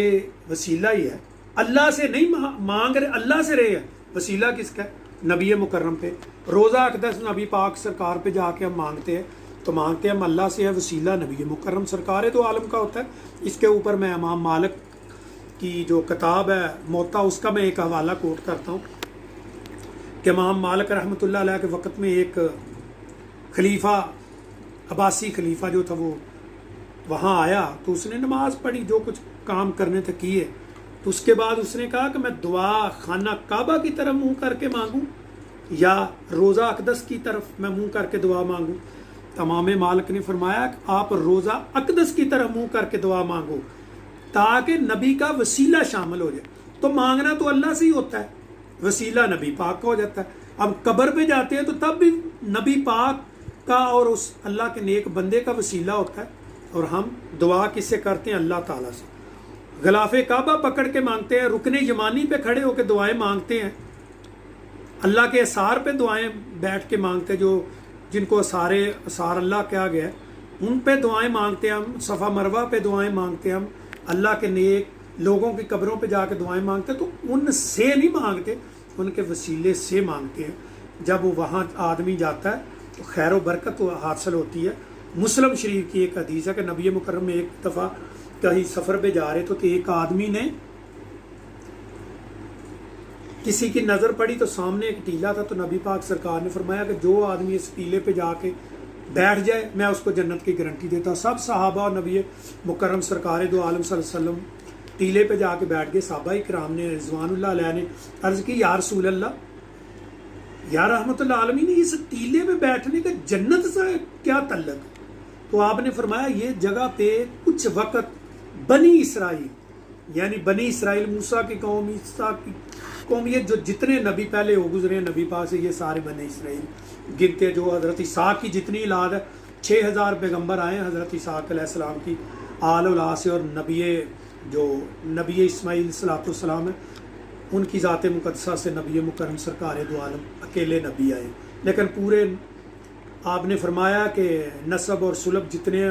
वसीला ही है, अल्लाह से नहीं मांग रहे, अल्लाह से रहे हैं। वसीला किसका है? नबी मुकर्रम पे, रोज़ा अक़दस नबी पाक सरकार पे जाके हम मांगते हैं, तो मांगते हैं हम अल्लाह से है। वसीला नबी मुकर्रम सरकार तो आलम का होता है। इसके ऊपर मैं इमाम मालिक की जो किताब है मोता, उसका मैं एक हवाला कोट करता हूँ कि इमाम मालिक रहमतुल्लाह अलैह के वक़्त में एक खलीफा, अब्बासी खलीफा जो था वो वहाँ आया, तो उसने नमाज़ पढ़ी, जो कुछ काम करने थे किए, तो उसके बाद उसने कहा कि मैं दुआ खाना काबा की तरफ मुंह करके मांगूं या रोज़ा अक़दस की तरफ मैं मुंह करके दुआ मांगूं? इमाम मालिक ने फरमाया कि आप रोज़ा अक़दस की तरफ मुंह करके दुआ मांगो ताकि नबी का वसीला शामिल हो जाए। तो मांगना तो अल्लाह से ही होता है, वसीला नबी पाक का हो जाता है। अब कब्र पे जाते हैं तो तब भी नबी पाक का और उस अल्लाह के नेक बंदे का वसीला होता है, और हम दुआ किससे करते हैं? अल्लाह ताला से। गलाफे काबा पकड़ के मांगते हैं, रुकने यमानी पे खड़े होकर दुआएं मांगते हैं, अल्लाह के असार पे दुआएं बैठ के मांगते हैं, जो जिनको असार अल्लाह कहा गया है उन पे दुआएं मांगते हैं हम, सफ़ा मरवा पे दुआएं मांगते हैं हम, अल्लाह के नेक लोगों की कब्रों पे जाके दुआएं मांगते हैं। तो उनसे नहीं मांगते, उनके वसीले से मांगते हैं। जब वो वहाँ आदमी जाता है तो खैर व बरकत हासिल होती है। मुस्लिम शरीफ की एक हदीस है कि नबी मुकर्रम एक दफ़ा कहीं सफ़र पे जा रहे थे, तो एक आदमी ने किसी की नज़र पड़ी तो सामने एक टीला था, तो नबी पाक सरकार ने फरमाया कि जो आदमी इस टीले पे जाके बैठ जाए मैं उसको जन्नत की गारंटी देता। सब सहाबा और नबी मुकर्रम सरकार दो आलम सल्लल्लाहु अलैहि वसल्लम टीले पे जाके बैठ गए। सहाबा इकराम ने रिज़वानुल्लाह अलैह ने अर्ज़ की, या रसूल अल्लाह, या रहमतुल्लाह आलमीन, इस टीले पे बैठने का जन्नत से क्या तल्लक? तो आपने फरमाया ये जगह पे कुछ वक़्त बनी इसराइल, यानी बनी इसराइल मूसा की कौम, ईसा की कौम, ये जो जितने नबी पहले हो गुजरे हैं नबी पाक से, ये सारे बने इसराइल गिनते, जो हज़रत ईसाक की जितनी औलाद है, 6000 पैगम्बर आए हैं हज़रत ईसाक अलैहिस्सलाम की आल औलाद से, और नबी इस्माईल सलाम है उनकी ज़ात मुक़द्दसा से नबी मुकर्रम सरकार दो आलम अकेले नबी आए। लेकिन पूरे आपने फरमाया कि नसब और सुलब जितने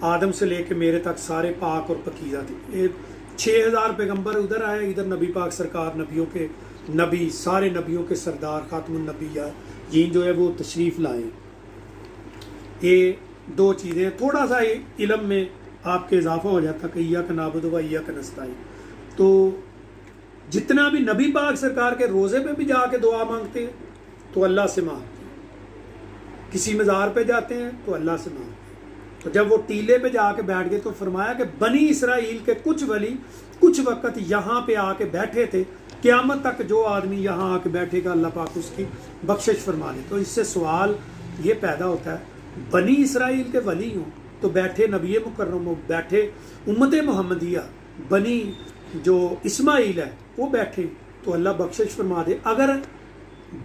आदम से लेके मेरे तक सारे पाक और पकीज़ा थे। 6000 पैगम्बर उधर आए, इधर नबी पाक सरकार नबियों के नबी, सारे नबियों के सरदार खातमुन नबिय्या जीन जो है वो तशरीफ़ लाए। ये दो चीज़ें, थोड़ा सा इल्म में आपके इजाफा हो जाता कि इय्याका नअबुदु व इय्याका नस्तईन। तो जितना भी नबी पाक सरकार के रोज़े पे भी जाके दुआ मांगते हैं तो अल्लाह से मांगते हैं, किसी मज़ार पे जाते हैं तो अल्लाह से मांगते हैं। तो जब वो टीले पे जाके बैठ गए तो फरमाया कि बनी इसराइल के कुछ वली कुछ वक़्त यहाँ पे आके बैठे थे, क़यामत तक जो आदमी यहाँ आके बैठेगा अल्लाह पाक उसकी बख्शिश फरमा दे। तो इससे सवाल ये पैदा होता है, बनी इसराइल के वली हों तो बैठे नबी मुकर्रम हो, बैठे उम्मत मुहम्मदिया, बनी जो इस्माइल है वो बैठे तो अल्लाह बख्शिश फरमा दे। अगर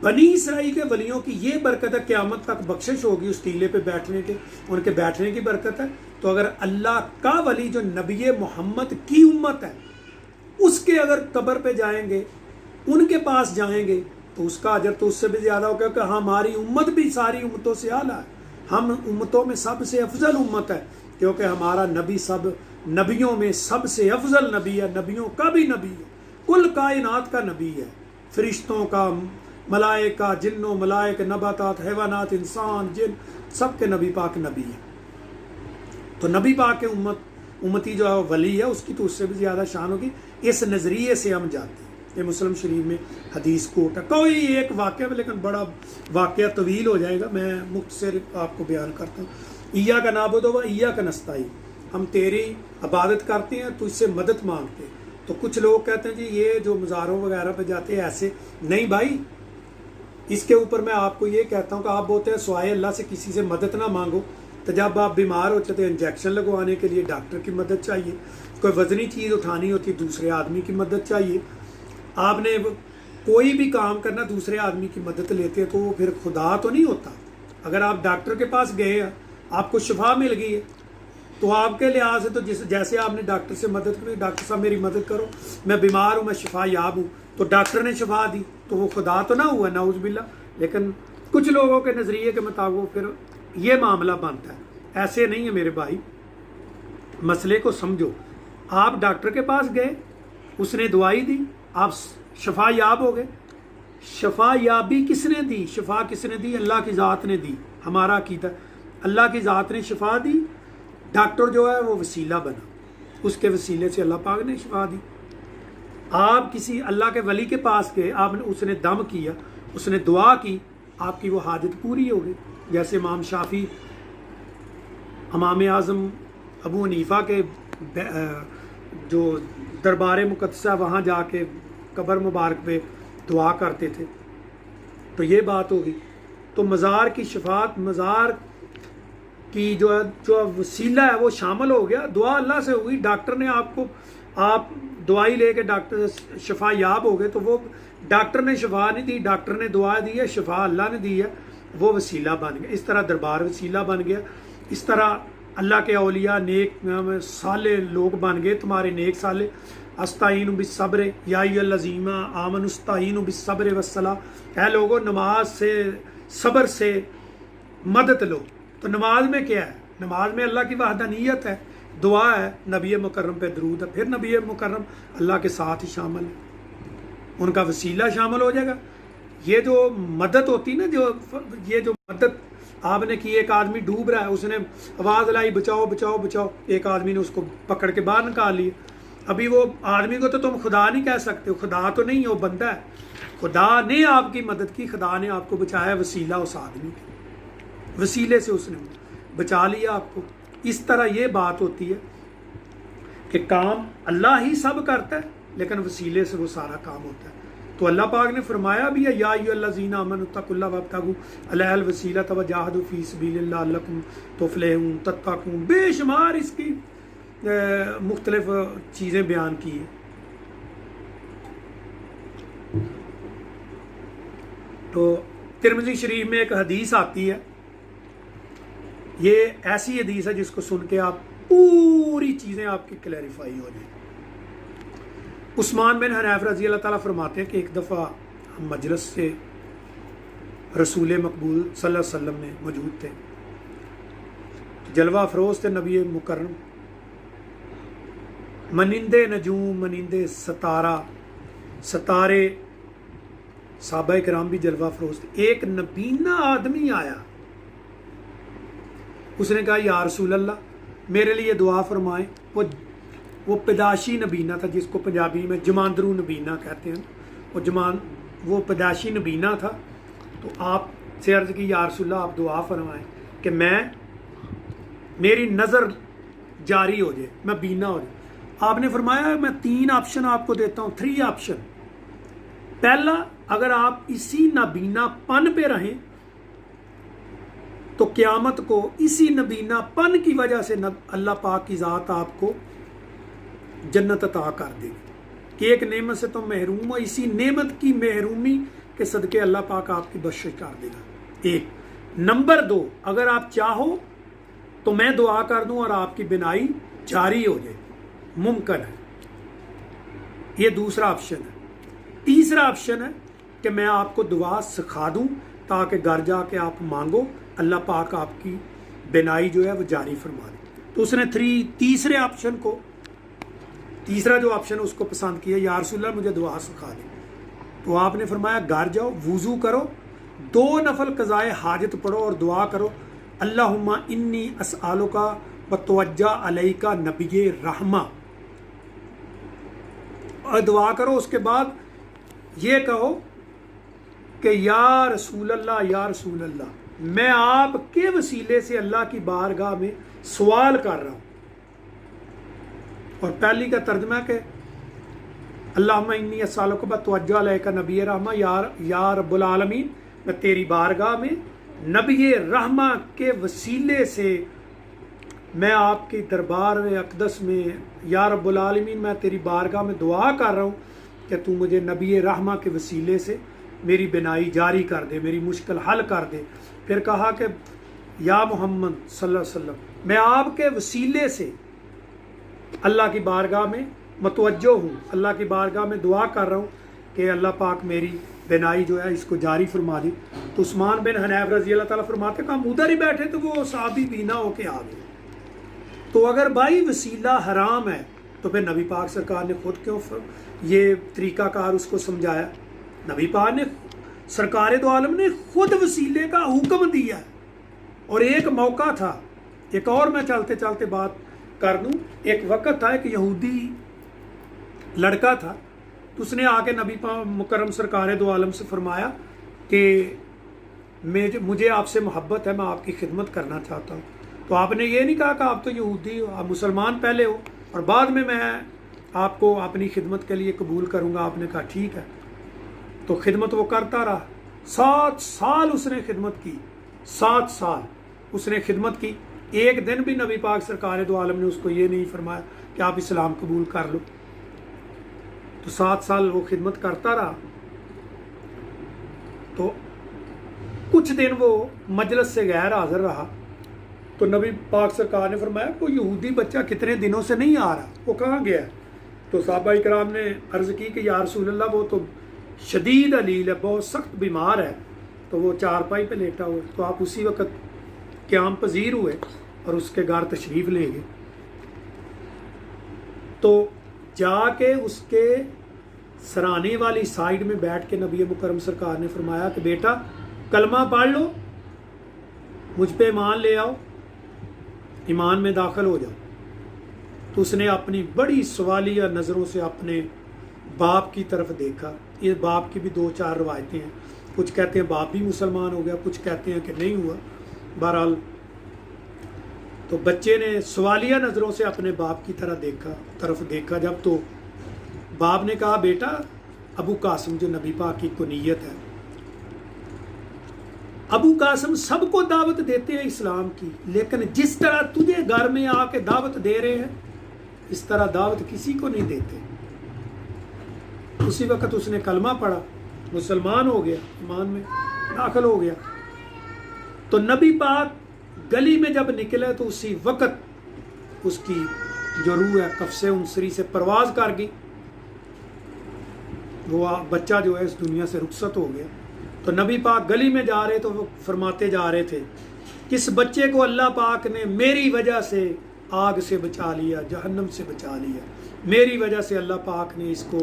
बनी इसराइल के वलियों की ये बरकत है, क़यामत तक बख्शिश होगी उस टीले पे बैठने के, उनके बैठने की बरकत है, तो अगर अल्लाह का वली जो नबी मोहम्मद की उम्मत है उसके अगर कब्र पे जाएंगे, उनके पास जाएंगे तो उसका अजर तो उससे भी ज़्यादा होगा कि हमारी उम्मत भी सारी उम्मतों से आला है, हम उम्मतों में सबसे अफजल उम्मत है, क्योंकि हमारा नबी सब नबियों में सबसे अफजल नबी है, नबियों का भी नबी है, कुल कायनात का नबी है, फरिश्तों का, मलाइका, जिन्नो मलाइक, नबातात, हैवानात, इंसान, जिन, सबके नबी पाक नबी है। तो नबी पाक के उम्मती जो है वली है उसकी तो उससे भी ज़्यादा शान होगी। इस नज़रिए से हम जाते हैं। ये मुस्लिम शरीफ में हदीस कोट है, कोई एक वाक़या में, लेकिन बड़ा वाक़या तवील हो जाएगा, मैं मुख्तसर आपको बयान करता हूँ। ईया का नाबुद व ईया का नस्ताईन, हम तेरी इबादत करते हैं, तो इससे मदद मांगते हैं। तो कुछ लोग कहते हैं जी ये जो मज़ारों वगैरह पे जाते हैं ऐसे नहीं भाई। इसके ऊपर मैं आपको ये कहता हूँ कि आप बोलते हैं सवाए अल्लाह से किसी से मदद ना मांगो, तो जब आप बीमार होते तो इंजेक्शन लगवाने के लिए डॉक्टर की मदद चाहिए, कोई वजनी चीज़ उठानी होती दूसरे आदमी की मदद चाहिए, आपने कोई भी काम करना दूसरे आदमी की मदद लेते हैं तो वो फिर खुदा तो नहीं होता। अगर आप डॉक्टर के पास गए हैं, आपको शिफा मिल गई है, तो आपके लिहाज से तो जैसे आपने डॉक्टर से मदद करी, डॉक्टर साहब मेरी मदद करो, मैं बीमार हूँ, मैं शिफा याब हूँ, तो डॉक्टर ने शिफा दी, तो वो खुदा तो ना हुआ, नाउज़ बिल्ला। लेकिन कुछ लोगों के नज़रिए के मुताबिक फिर ये मामला बनता है। ऐसे नहीं है मेरे भाई, मसले को समझो। आप डॉक्टर के पास गए, उसने दवाई दी, आप शफा याब हो गए। शफा याबी किसने दी? शिफा किसने दी? अल्लाह की ज़ात ने दी। हमारा अकीदा अल्लाह की ज़ात ने शिफा दी, डॉक्टर जो है वो वसीला बना, उसके वसीले से अल्लाह पाक ने शिफा दी। आप किसी अल्लाह के वली के पास गए, आपने उसने दम किया, उसने दुआ की, आपकी वो हाजत पूरी हो गई। जैसे इमाम शाफी, इमाम आज़म अबू हनीफा के जो दरबार मुक़द्दसा वहाँ जाके कब्र मुबारक पे दुआ करते थे, तो ये बात होगी। तो मज़ार की शफात, मज़ार की जो वसीला है वो शामिल हो गया। दुआ अल्लाह से हुई, डॉक्टर ने आपको, आप दवाई लेके डॉक्टर से शफा याब हो गए, तो वो डॉक्टर ने शफा नहीं दी, डॉक्टर ने दुआ दी है, शफा अल्लाह ने दी है, वो वसीला बन गया। इस तरह दरबार वसीला बन गया। इस तरह अल्लाह के औलिया नेक साले लोग बन गए, तुम्हारे नेक साले। अस्ताईन बिस्सब्र या अय्युहल्लज़ीना आमनुस्ताईन बिस्सब्र वस्सला, है लोगों नमाज से, सब्र से मदद लो। तो नमाज में क्या है? नमाज में अल्लाह की वहदानियत है, दुआ है, नबी मुकर्रम पे दरूद है, फिर नबी मुकर्रम अल्लाह के साथ ही शामिल है, उनका वसीला शामिल हो जाएगा। ये जो मदद होती ना, ये जो मदद आपने की, एक आदमी डूब रहा है, उसने आवाज़ लाई बचाओ बचाओ बचाओ, एक आदमी ने उसको पकड़ के बाहर निकाल लिया। अभी वो आदमी को तो तुम खुदा नहीं कह सकते हो, खुदा तो नहीं हो, बंदा है। खुदा ने आपकी मदद की, खुदा ने आपको बचाया, वसीला उस आदमी के वसीले से उसने बचा लिया आपको। इस तरह ये बात होती है कि काम अल्लाह ही सब करता है, लेकिन वसीले से वो सारा काम होता है। तो अल्लाह पाक ने फरमाया भी है, या अय्युहल्लज़ीना आमनुत्तक़ुल्लाह वब्तगू अलैहिल वसीलता वजाहिदू फ़ी सबीलिल्लाह लअल्लकुम तुफ़्लिहून तत्तक़ून। बेशुमार इसकी मुख्तलिफ चीज़ें बयान की हैं। तो तिरमिज़ी शरीफ में एक हदीस आती है, ये ऐसी हदीस है जिसको सुन के आप पूरी चीज़ें आपकी क्लैरिफाई हो जाए। उस्मान बिन हनैफ रज़ी अल्लाह ताला फरमाते हैं कि एक दफ़ा हम मजलिस से रसूल मकबूल सल्लल्लाहु अलैहि वसल्लम में मौजूद थे, जलवा अफरोज़ थे नबी मुकर्रम, मनिंदे नजूम, मनिंदे सतारे साहबा किराम भी जलवा अफरोज़ थे। एक नबीना आदमी आया, उसने कहा या रसूल अल्लाह मेरे लिए दुआ फरमाएं। वो पैदाशी नबीना था, जिसको पंजाबी में जमांदरू नबीना कहते हैं। वो पैदाशी नबीना था। तो आप से अर्ज़ की या रसूल अल्लाह आप दुआ फरमाएं कि मेरी नज़र जारी हो जाए, मैं बीना हो जाए। आपने फरमाया मैं 3 ऑप्शन आपको देता हूँ, 3 ऑप्शन। पहला, अगर आप इसी नबीनापन पे रहें तो क़यामत को इसी नबीनापन की वजह से अल्लाह पाक की ज़ात आपको जन्नत अता कर देगी कि एक नेमत से तुम महरूम हो, इसी नेमत की महरूमी के सदके अल्लाह पाक आपकी बख्शिश कर देगा। एक। नंबर 2, अगर आप चाहो तो मैं दुआ कर दूं और आपकी बिनाई जारी हो जाए, मुमकिन है। ये दूसरा ऑप्शन है। तीसरा ऑप्शन है कि मैं आपको दुआ सिखा दूं ताकि घर जाके आप मांगो, अल्लाह पाक आपकी बिनाई जो है वो जारी फरमा दे। तो उसने तीसरे ऑप्शन को, तीसरा जो ऑप्शन है उसको पसंद किया, या रसूलल्लाह मुझे दुआ सिखा दे। तो आपने फरमाया घर जाओ, वुज़ू करो, 2 नफल कज़ाए हाजत पढ़ो और दुआ करो, अल्लाहुम्मा इन्नी अस्अलुका व तवज्जा अलैका नबी रहमा, और दुआ करो। उसके बाद ये कहो कि या रसूल अल्लाह, या रसूल अल्लाह, میں آپ کے وسیلے سے اللہ کی بارگاہ میں سوال کر رہا ہوں. اور پہلی کا ترجمہ کہ اللہم انی اسالک بتوجہ علیک نبی رحمہ یا رب العالمین، میں تیری بارگاہ میں نبی رحمہ کے وسیلے سے میں آپ کی دربار میں اقدس میں یا رب العالمین میں تیری بارگاہ میں دعا کر رہا ہوں کہ تو مجھے نبی رحمہ کے وسیلے سے میری بینائی جاری کر دے، میری مشکل حل کر دے. پھر کہا کہ یا محمد صلی اللہ علیہ وسلم، میں آپ کے وسیلے سے اللہ کی بارگاہ میں متوجہ ہوں، اللہ کی بارگاہ میں دعا کر رہا ہوں کہ اللہ پاک میری بینائی جو ہے اس کو جاری فرما دی. تو عثمان بن حنیف رضی اللہ تعالیٰ فرماتے کہ ہم ادھر ہی بیٹھے تو وہ صحابی بینا ہو کے آ گئے. تو اگر بھائی وسیلہ حرام ہے تو پھر نبی پاک سرکار نے خود کیوں یہ طریقہ کار اس کو سمجھایا؟ نبی پاک نے سرکار دو عالم نے خود وسیلے کا حکم دیا ہے. اور ایک موقع تھا، ایک اور میں چلتے چلتے بات کر دوں. ایک وقت تھا، ایک یہودی لڑکا تھا، تو اس نے آ کے نبی پاک مکرم سرکار دو عالم سے فرمایا کہ مجھے آپ سے محبت ہے، میں آپ کی خدمت کرنا چاہتا ہوں. تو آپ نے یہ نہیں کہا کہ آپ تو یہودی ہو، آپ مسلمان پہلے ہو اور بعد میں آپ کو اپنی خدمت کے لیے قبول کروں گا. آپ نے کہا ٹھیک ہے. تو خدمت وہ کرتا رہا. 7 سال اس نے خدمت کی، 7 سال اس نے خدمت کی. ایک دن بھی نبی پاک سرکار دو عالم نے اس کو یہ نہیں فرمایا کہ آپ اسلام قبول کر لو. تو 7 سال وہ خدمت کرتا رہا. تو کچھ دن وہ مجلس سے غیر حاضر رہا. تو نبی پاک سرکار نے فرمایا کوئی یہودی بچہ کتنے دنوں سے نہیں آ رہا، وہ کہاں گیا؟ تو صحابہ کرام نے عرض کی کہ یا رسول اللہ وہ تو شدید علیل ہے، بہت سخت بیمار ہے، تو وہ چارپائی پہ لیٹا ہوا ہے. تو آپ اسی وقت قیام پذیر ہوئے اور اس کے گھر تشریف لے گئے. تو جا کے اس کے سرانے والی سائیڈ میں بیٹھ کے نبی مکرم سرکار نے فرمایا کہ بیٹا کلمہ پڑھ لو، مجھ پہ ایمان لے آؤ، ایمان میں داخل ہو جاؤ. تو اس نے اپنی بڑی سوالیہ نظروں سے اپنے باپ کی طرف دیکھا. یہ باپ کی بھی 2-4 روایتیں ہیں، کچھ کہتے ہیں باپ بھی مسلمان ہو گیا، کچھ کہتے ہیں کہ نہیں ہوا. بہرحال تو بچے نے سوالیہ نظروں سے اپنے باپ کی طرف دیکھا. جب تو باپ نے کہا بیٹا ابو قاسم جو نبی پاک کی کنیت ہے، ابو قاسم سب کو دعوت دیتے ہیں اسلام کی، لیکن جس طرح تجھے گھر میں آ کے دعوت دے رہے ہیں اس طرح دعوت کسی کو نہیں دیتے. اسی وقت اس نے کلمہ پڑھا، مسلمان ہو گیا، ایمان میں داخل ہو گیا. تو نبی پاک گلی میں جب نکلے تو اسی وقت اس کی جو روح ہے قفص انصری سے پرواز کر گئی. وہ بچہ جو ہے اس دنیا سے رخصت ہو گیا. تو نبی پاک گلی میں جا رہے تو وہ فرماتے جا رہے تھے اس بچے کو اللہ پاک نے میری وجہ سے آگ سے بچا لیا، جہنم سے بچا لیا، میری وجہ سے اللہ پاک نے اس کو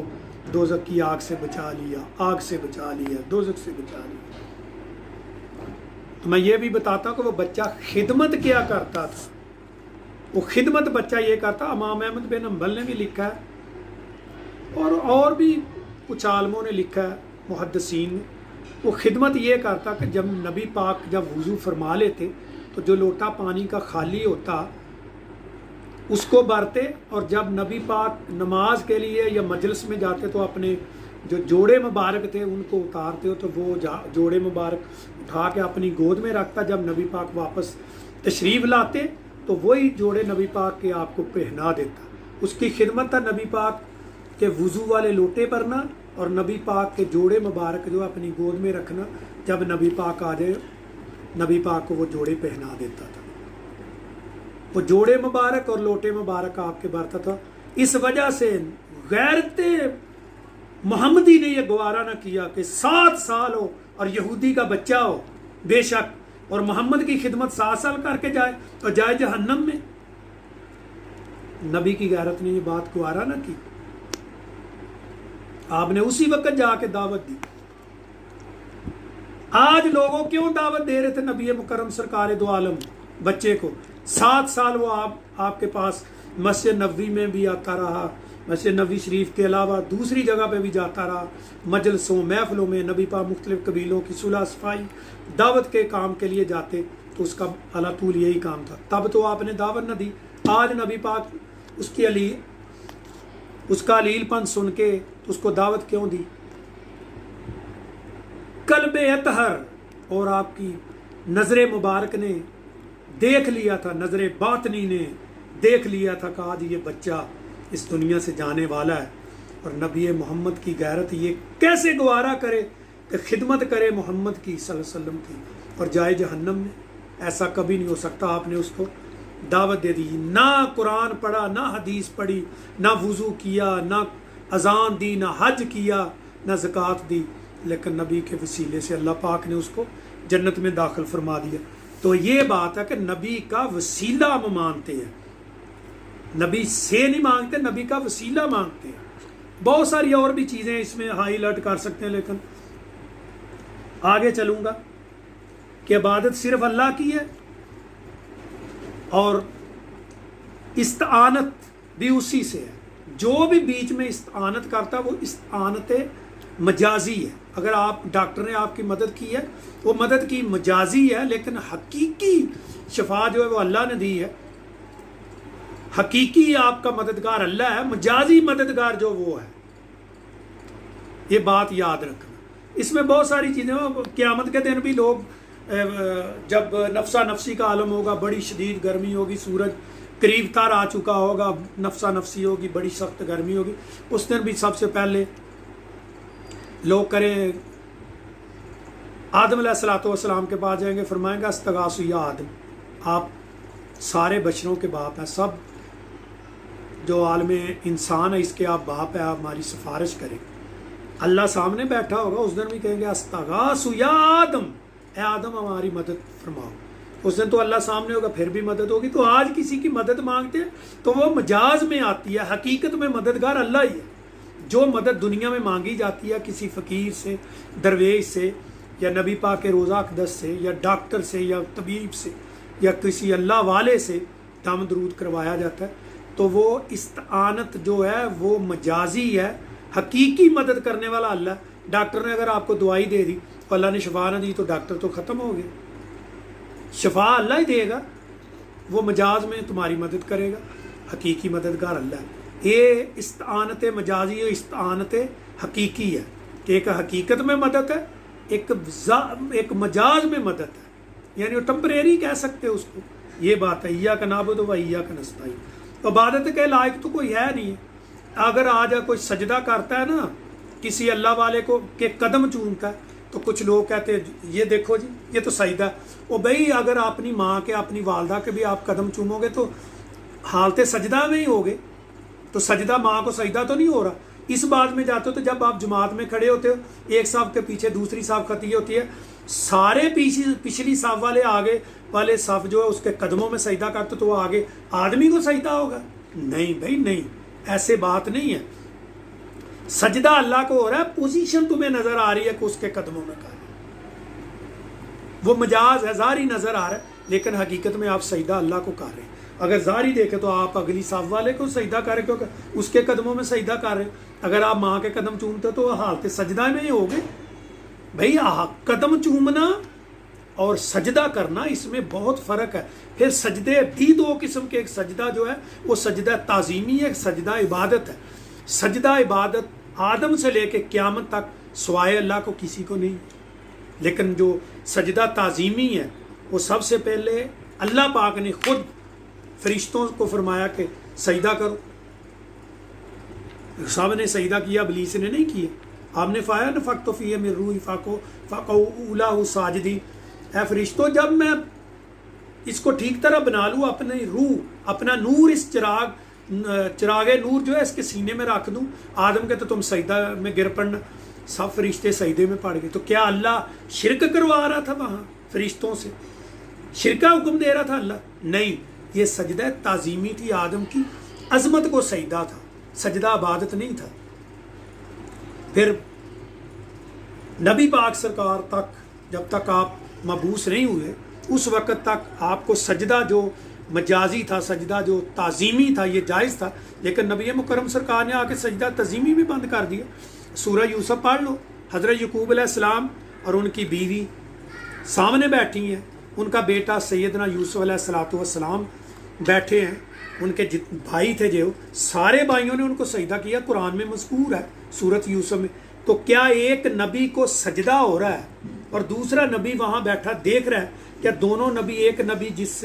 دوزخ کی آگ سے بچا لیا، آگ سے بچا لیا، دوزخ سے بچا لیا. تو میں یہ بھی بتاتا ہوں کہ وہ بچہ خدمت کیا کرتا تھا. وہ خدمت بچہ یہ کرتا، امام احمد بن حنبل نے بھی لکھا ہے اور بھی کچھ عالموں نے لکھا ہے، محدثین نے. وہ خدمت یہ کرتا کہ جب نبی پاک جب وضو فرما لیتے تو جو لوٹا پانی کا خالی ہوتا اس کو بھرتے، اور جب نبی پاک نماز کے لیے یا مجلس میں جاتے تو اپنے جو جوڑے مبارک تھے ان کو اتارتے ہو تو وہ جوڑے مبارک اٹھا کے اپنی گود میں رکھتا. جب نبی پاک واپس تشریف لاتے تو وہی جوڑے نبی پاک کے آپ کو پہنا دیتا. اس کی خدمت تھا نبی پاک کے وضو والے لوٹے بھرنا اور نبی پاک کے جوڑے مبارک جو اپنی گود میں رکھنا. جب نبی پاک آ جائے نبی پاک کو وہ جوڑے پہنا دیتا تھا. وہ جوڑے مبارک اور لوٹے مبارک آپ کے بھرتا تھا. اس وجہ سے غیرت محمدی نے یہ گوارا نہ کیا کہ 7 سال ہو اور یہودی کا بچہ ہو بے شک، اور محمد کی خدمت 7 سال کر کے جائے اور جائے جہنم میں. نبی کی غیرت نے یہ بات گوارا نہ کی. آپ نے اسی وقت جا کے دعوت دی. آج لوگوں کیوں دعوت دے رہے تھے نبی مکرم سرکار دو عالم بچے کو؟ 7 سال وہ آپ کے پاس مسجد نبوی میں بھی آتا رہا، वैसे नबी शरीफ के अलावा दूसरी जगह पे भी जाता रहा, मजलसों महफलों में नबी पाक मुख्तलिफ कबीलों की सुलह सफाई दावत के काम के लिए जाते, तो उसका अलातूल यही काम था। तब तो आपने दावत न दी, आज नबी पाक उसका अलीलपन सुन के तो उसको दावत क्यों दी? कल्बे अतहर और आपकी नज़र मुबारक ने देख लिया था, नज़र बातनी ने देख लिया था कि आज ये बच्चा इस दुनिया से जाने वाला है, और नबी मोहम्मद की गैरत ये कैसे गवारा करे कि खिदमत करे मोहम्मद की सल्लल्लाहु अलैहि वसल्लम की, और जाए जहन्नम में। ऐसा कभी नहीं हो सकता। आपने उसको दावत दे दी, ना कुरान पढ़ा, ना हदीस पढ़ी, ना वज़ू किया, ना अजान दी, ना हज किया, ना ज़कात दी, लेकिन नबी के वसीले से अल्लाह पाक ने उसको जन्नत में दाखिल फरमा दिया। तो ये बात है कि नबी का वसीला हम मानते हैं, नबी से नहीं मांगते, नबी का वसीला मांगते हैं। बहुत सारी और भी चीज़ें इसमें हाईलाइट कर सकते हैं, लेकिन आगे चलूँगा कि इबादत सिर्फ अल्लाह की है और इस्तानत भी उसी से है। जो भी बीच में इस्तानत करता है वो इस्तानत मजाजी है। अगर आप डॉक्टर ने आपकी मदद की है, वो मदद की मजाजी है, लेकिन हकीकी शफा जो है वो अल्लाह ने दी है। हकीकी आपका मददगार अल्लाह है, मजाजी मददगार जो वो है। ये बात याद रखना। इसमें बहुत सारी चीज़ें, क़यामत के दिन भी लोग जब नफ्सा नफसी का आलम होगा, बड़ी शदीद गर्मी होगी, सूरज करीब तर आ चुका होगा, नफ्सा नफसी होगी, बड़ी सख्त गर्मी होगी, उस दिन भी सबसे पहले लोग करें आदम अलैहिस्सलाम के पास जाएंगे, फरमाएंगे अस्तगासु या आदम, आप सारे बशरों के बाप हैं, सब जो आलम इंसान है इसके आप बाप है, आप हमारी सिफारिश करें। अल्लाह सामने बैठा होगा, उस दिन भी कहेंगे अस्तगासु या आदम, ए आदम हमारी मदद फरमाओ। उस दिन तो अल्लाह सामने होगा, फिर भी मदद होगी। तो आज किसी की मदद मांगते हैं तो वो मजाज में आती है, हकीकत में मददगार अल्लाह ही है। जो मदद दुनिया में मांगी जाती है किसी फ़कीर से, दरवेश से, या नबी पाक के रोज़ा अक़दस से, या डॉक्टर से, या तबीब से, या किसी अल्लाह वाले से दम दरूद करवाया जाता है, तो वो इस्तानत जो है वो मजाजी है। हकीकी मदद करने वाला अल्लाह। डॉक्टर ने अगर आपको दवाई दे दी तो अल्लाह ने शफा न दी तो डॉक्टर तो ख़त्म हो गया। शफा अल्लाह ही देगा, वो मजाज में तुम्हारी मदद करेगा। हकीकी मददगार अल्लाह है। ये इस्तानत मजाजी और इस्तानत हकीकी है कि एक हकीकत में मदद है, एक मजाज में मदद है, यानी वो टेम्परेरी कह सकते हो उसको। ये बात है। इय्याका नअबुदु व इय्याका नस्तईन। इबादत के लायक तो कोई है नहीं। अगर आज कोई सजदा करता है ना किसी अल्लाह वाले को के कदम चूमता है, तो कुछ लोग कहते हैं ये देखो जी ये तो सजदा है। ओ भाई, अगर अपनी माँ के, अपनी वालदा के भी आप कदम चूमोगे तो हालत सजदा में ही होगे। तो सजदा, माँ को सजदा तो नहीं हो रहा। इस बात में जाते हो तो जब आप जमात में खड़े होते हो, एक साफ के पीछे दूसरी साफ खती होती है, सारे पिछली साफ वाले आगे वाले साफ जो है उसके कदमों में सजदा करते तो वो आगे आदमी को सजदा होगा? नहीं भाई नहीं, ऐसे बात नहीं है। सजदा अल्लाह को हो रहा है, पोजीशन तुम्हें नजर आ रही है कि उसके कदमों में कर, वो मजाज है, ज़ारी नजर आ रहा है, लेकिन हकीकत में आप सजदा अल्लाह को कर रहे हैं। अगर ज़ारी देखे तो आप अगली साफ वाले को सजदा कर रहे, क्योंकि उसके कदमों में सजदा कर रहे। अगर आप माँ के कदम चूमते तो हालत सजदा में ही होगे। भाई कदम चूमना और सजदा करना, इसमें बहुत फ़र्क है। फिर सजदे भी दो किस्म के, एक सजदा जो है वो सजदा ताज़ीमी है, एक सजदा इबादत है। सजदा इबादत आदम से लेके क़यामत तक सिवाय अल्लाह को किसी को नहीं। लेकिन जो सजदा ताज़ीमी है वो सबसे पहले अल्लाह पाक ने खुद फरिश्तों को फरमाया कि सजदा करो। सब ने सजदा किया, इब्लीस ने नहीं किया। आपने फाया न फ़क़्तु फ़ीहि मिन रूही फ़क़ऊ लहू साजिदीन। ऐ फरिश्तों, जब मैं इसको ठीक तरह बना लूँ, अपनी रूह, अपना नूर, इस चिरागे नूर जो है इसके सीने में रख दूँ, आदम के तो तुम सजदा में गिर पड़ना। सब फरिश्ते सजदे में पड़ गए। तो क्या अल्लाह शिरक करवा रहा था वहाँ फरिश्तों से? शिरका हुक्म दे रहा था अल्लाह? नहीं, ये सजदा ताज़ीमी थी, आदम की अजमत को सजदा था, सजदा इबादत नहीं था। फिर नबी पाक सरकार तक, जब तक आप मबूस नहीं हुए, उस वक़्त तक आपको सजदा जो मजाजी था, सजदा जो ताज़ीमी था ये जायज़ था, लेकिन नबी मुकरम सरकार ने आके सजदा तज़ीमी भी बंद कर दिया। सूरह यूसुफ पढ़ लो, हज़रत यकूब अलैहिस्सलाम और उनकी बीवी सामने बैठी हैं, उनका बेटा सैयदना यूसुफ अलैहिस्सलाम बैठे हैं, उनके भाई थे जो सारे भाइयों ने उनको सजदा किया, कुरान में मज़कूर है सूरत यूसुफ में। तो क्या एक नबी को सजदा हो रहा है और दूसरा नबी वहाँ बैठा देख रहा है? क्या दोनों नबी, एक नबी जिस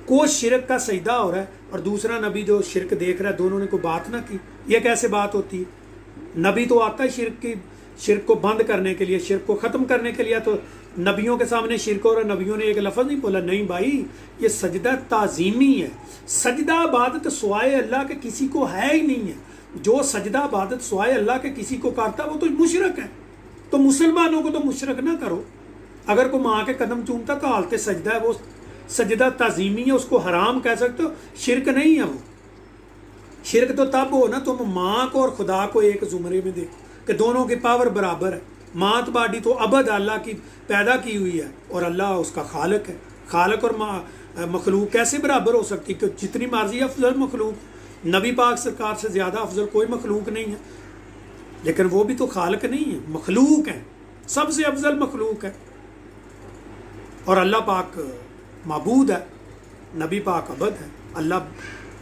को शिरक का सजदा हो रहा है और दूसरा नबी जो शिरक देख रहा है, दोनों ने कोई बात ना की? ये कैसे बात होती है? नबी तो आता है शिरक को बंद करने के लिए, शिरक को ख़त्म करने के लिए। तो नबियों के सामने शिरक और नबियों ने एक लफ्ज़ नहीं बोला, नहीं भाई ये सजदा ताज़ीमी है। सजदा इबादत सुवाए अल्लाह के किसी को है ही नहीं है। जो सजदा इबादत सुवाए अल्लाह के किसी को करता वो तो मुशरक है। तो मुसलमानों को तो मुशरक ना करो। अगर कोई माँ के कदम चूमता तो हालत सजदा है, वो सजदा ताज़ीमी है, उसको हराम कह सकते हो, शिरक नहीं है वो। शिरक तो तब हो ना तुम माँ को और खुदा को एक जुमरे में देखो कि दोनों की पावर बराबर है। माँ बाडी तो अबद अल्लाह की पैदा की हुई है और अल्लाह उसका खालिक है। खालिक और मखलूक कैसे बराबर हो सकती? कि जितनी मर्जी अफजल मखलूक, नबी पाक सरकार से ज़्यादा अफजल कोई मखलूक नहीं है, लेकिन वो भी तो खालिक नहीं है, मखलूक है, सबसे अफजल मखलूक है। और अल्लाह पाक माबूद है, नबी पाक अबद है। अल्लाह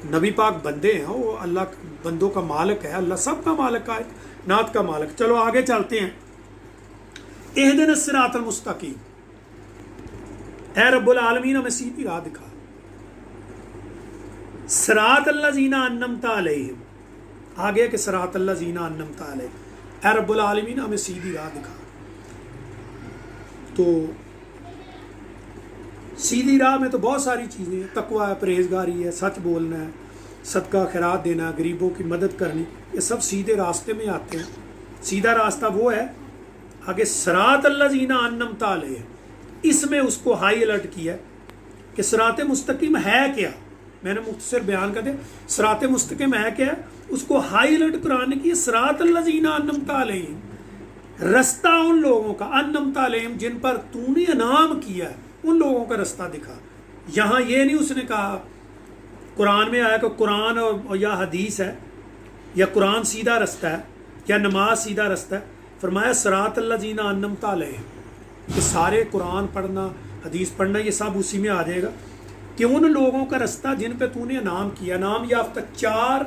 नबी पाक बंदे हैं, वो अल्लाह बंदों का मालिक है, अल्लाह सब का मालिक है, नात का मालिक। चलो आगे चलते हैं। इहदिन सिरातल मुस्तकीम, ऐ रब्बुल आलमीन हमें सीधी राह दिखा। सिरात अल्लज़ीना अन्नमता अलैहिम, आगे के सिरात अल्लज़ीना अन्नमता अलैहिम, ऐ रब्बुल आलमीन हमें सीधी राह दिखा। तो सीधी राह में तो बहुत सारी चीज़ें हैं, तकवा है, परहेजगारी है, सच बोलना है, सदका खैरात देना, गरीबों की मदद करनी, ये सब सीधे रास्ते में आते हैं। सीधा रास्ता वो है। आगे सिरात अल्लज़ीना अन्नमता अलैहिम, इसमें उसको हाई अलर्ट किया कि सिरात मुस्तकीम है क्या। मैंने मुख्तसर बयान कर दिया सिरात मुस्तकीम है क्या, उसको हाई अलर्ट कुरान ने किया। सिरात अल्लज़ीना अन्नमता अलैहिम, रास्ता उन लोगों का, अन्नमता अलैहिम जिन पर तूने इनाम किया है, उन लोगों का रास्ता दिखा। यहाँ ये नहीं उसने कहा कुरान में आया कि कुरान और या हदीस है या कुरान सीधा रास्ता है या नमाज सीधा रास्ता है। फरमाया सिरात अल्लज़ीना अन्नमता अलैहिम, कि सारे कुरान पढ़ना, हदीस पढ़ना, ये सब उसी में आ जाएगा कि उन लोगों का रास्ता जिन पे तूने इनाम किया। नाम याफ्ता 4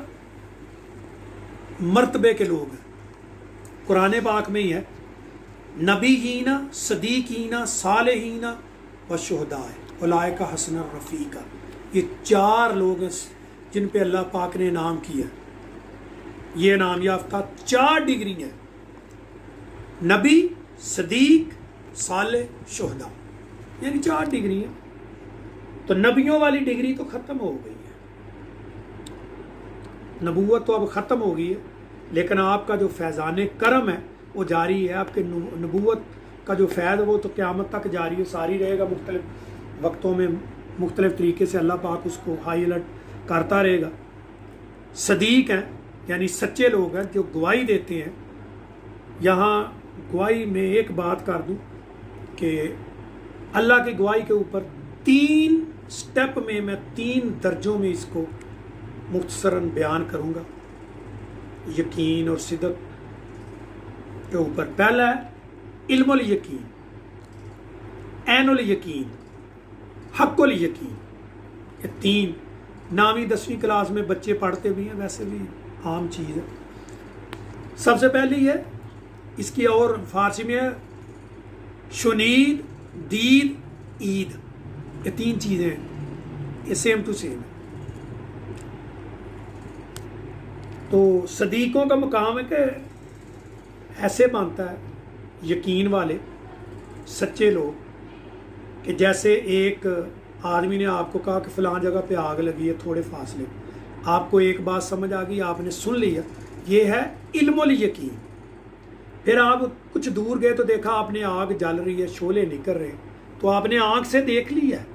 मर्तबे के लोग हैं, कुरान पाक में ही है। नबीयीना, सदीकीना, सालेहीना व शुहदाए उलाइका हसन रफ़ीका, ये 4 लोग हैं जिन पे अल्लाह पाक ने इनाम किया। ये इनाम याफ्ता 4 डिग्री है, नबी, सदीक, साले, शुहदा, यानी 4 डिग्री है। तो नबियों वाली डिग्री तो ख़त्म हो गई है, नबूवत तो अब ख़त्म हो गई है, लेकिन आपका जो फैज़ान करम है वो जारी है। आपके नबूवत का जो फैज़ है वो तो क़यामत तक जारी है, सारी रहेगा। मुख्तलिफ वक्तों में मुख्तलिफ तरीके से अल्लाह पाक उसको हाई अलर्ट करता रहेगा। सदीक हैं यानी सच्चे लोग हैं जो गवाही देते हैं। यहाँ गवाही में एक बात कर दूँ कि अल्लाह की गवाही के ऊपर 3 स्टेप में, मैं 3 दर्जों में इसको मुख्तसरन बयान करूँगा यकीन और सिदक के ऊपर। पहला है इल्मुल यकीन, ऐनुल यकीन, हक़्क़ुल यकीन। ये 3 9वीं 10वीं क्लास में बच्चे पढ़ते भी हैं, वैसे भी आम चीज़ है। सबसे पहली है इसकी, और फारसी में है शुनीद, दीद, ईद। ये 3 चीज़ें हैं, ये सेम टू सेम है। तो सदीकों का मकाम है कि ऐसे मानता है यकीन वाले सच्चे लोग कि जैसे एक आदमी ने आपको कहा कि फ़लाँ जगह पे आग लगी है, थोड़े फासले, आपको एक बात समझ आ गई, आपने सुन लिया, ये है इल्मुल यकीन। फिर आप कुछ दूर गए तो देखा आपने आग जल रही है, शोले निकल रहे हैं, तो आपने आँख से देख लिया है,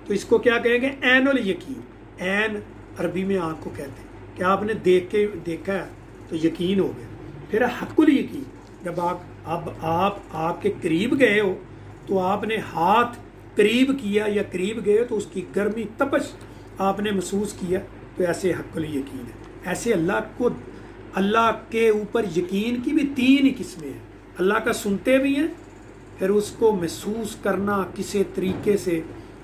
तो इसको क्या कहेंगे? ऐनुल यकीन। ऐन अरबी में आँख को कहते हैं कि आपने देखा है तो यकीन हो गया। फिर हक़्क़ुल यकीन, जब आप आग के करीब गए हो तो आपने हाथ قریب کیا یا قریب گئے تو اس کی گرمی تپش آپ نے محسوس کیا، تو ایسے حق الیقین ہے۔ ایسے اللہ کے اوپر یقین کی بھی 3 ہی قسمیں ہیں۔ اللہ کا سنتے بھی ہیں، پھر اس کو محسوس کرنا کسی طریقے سے،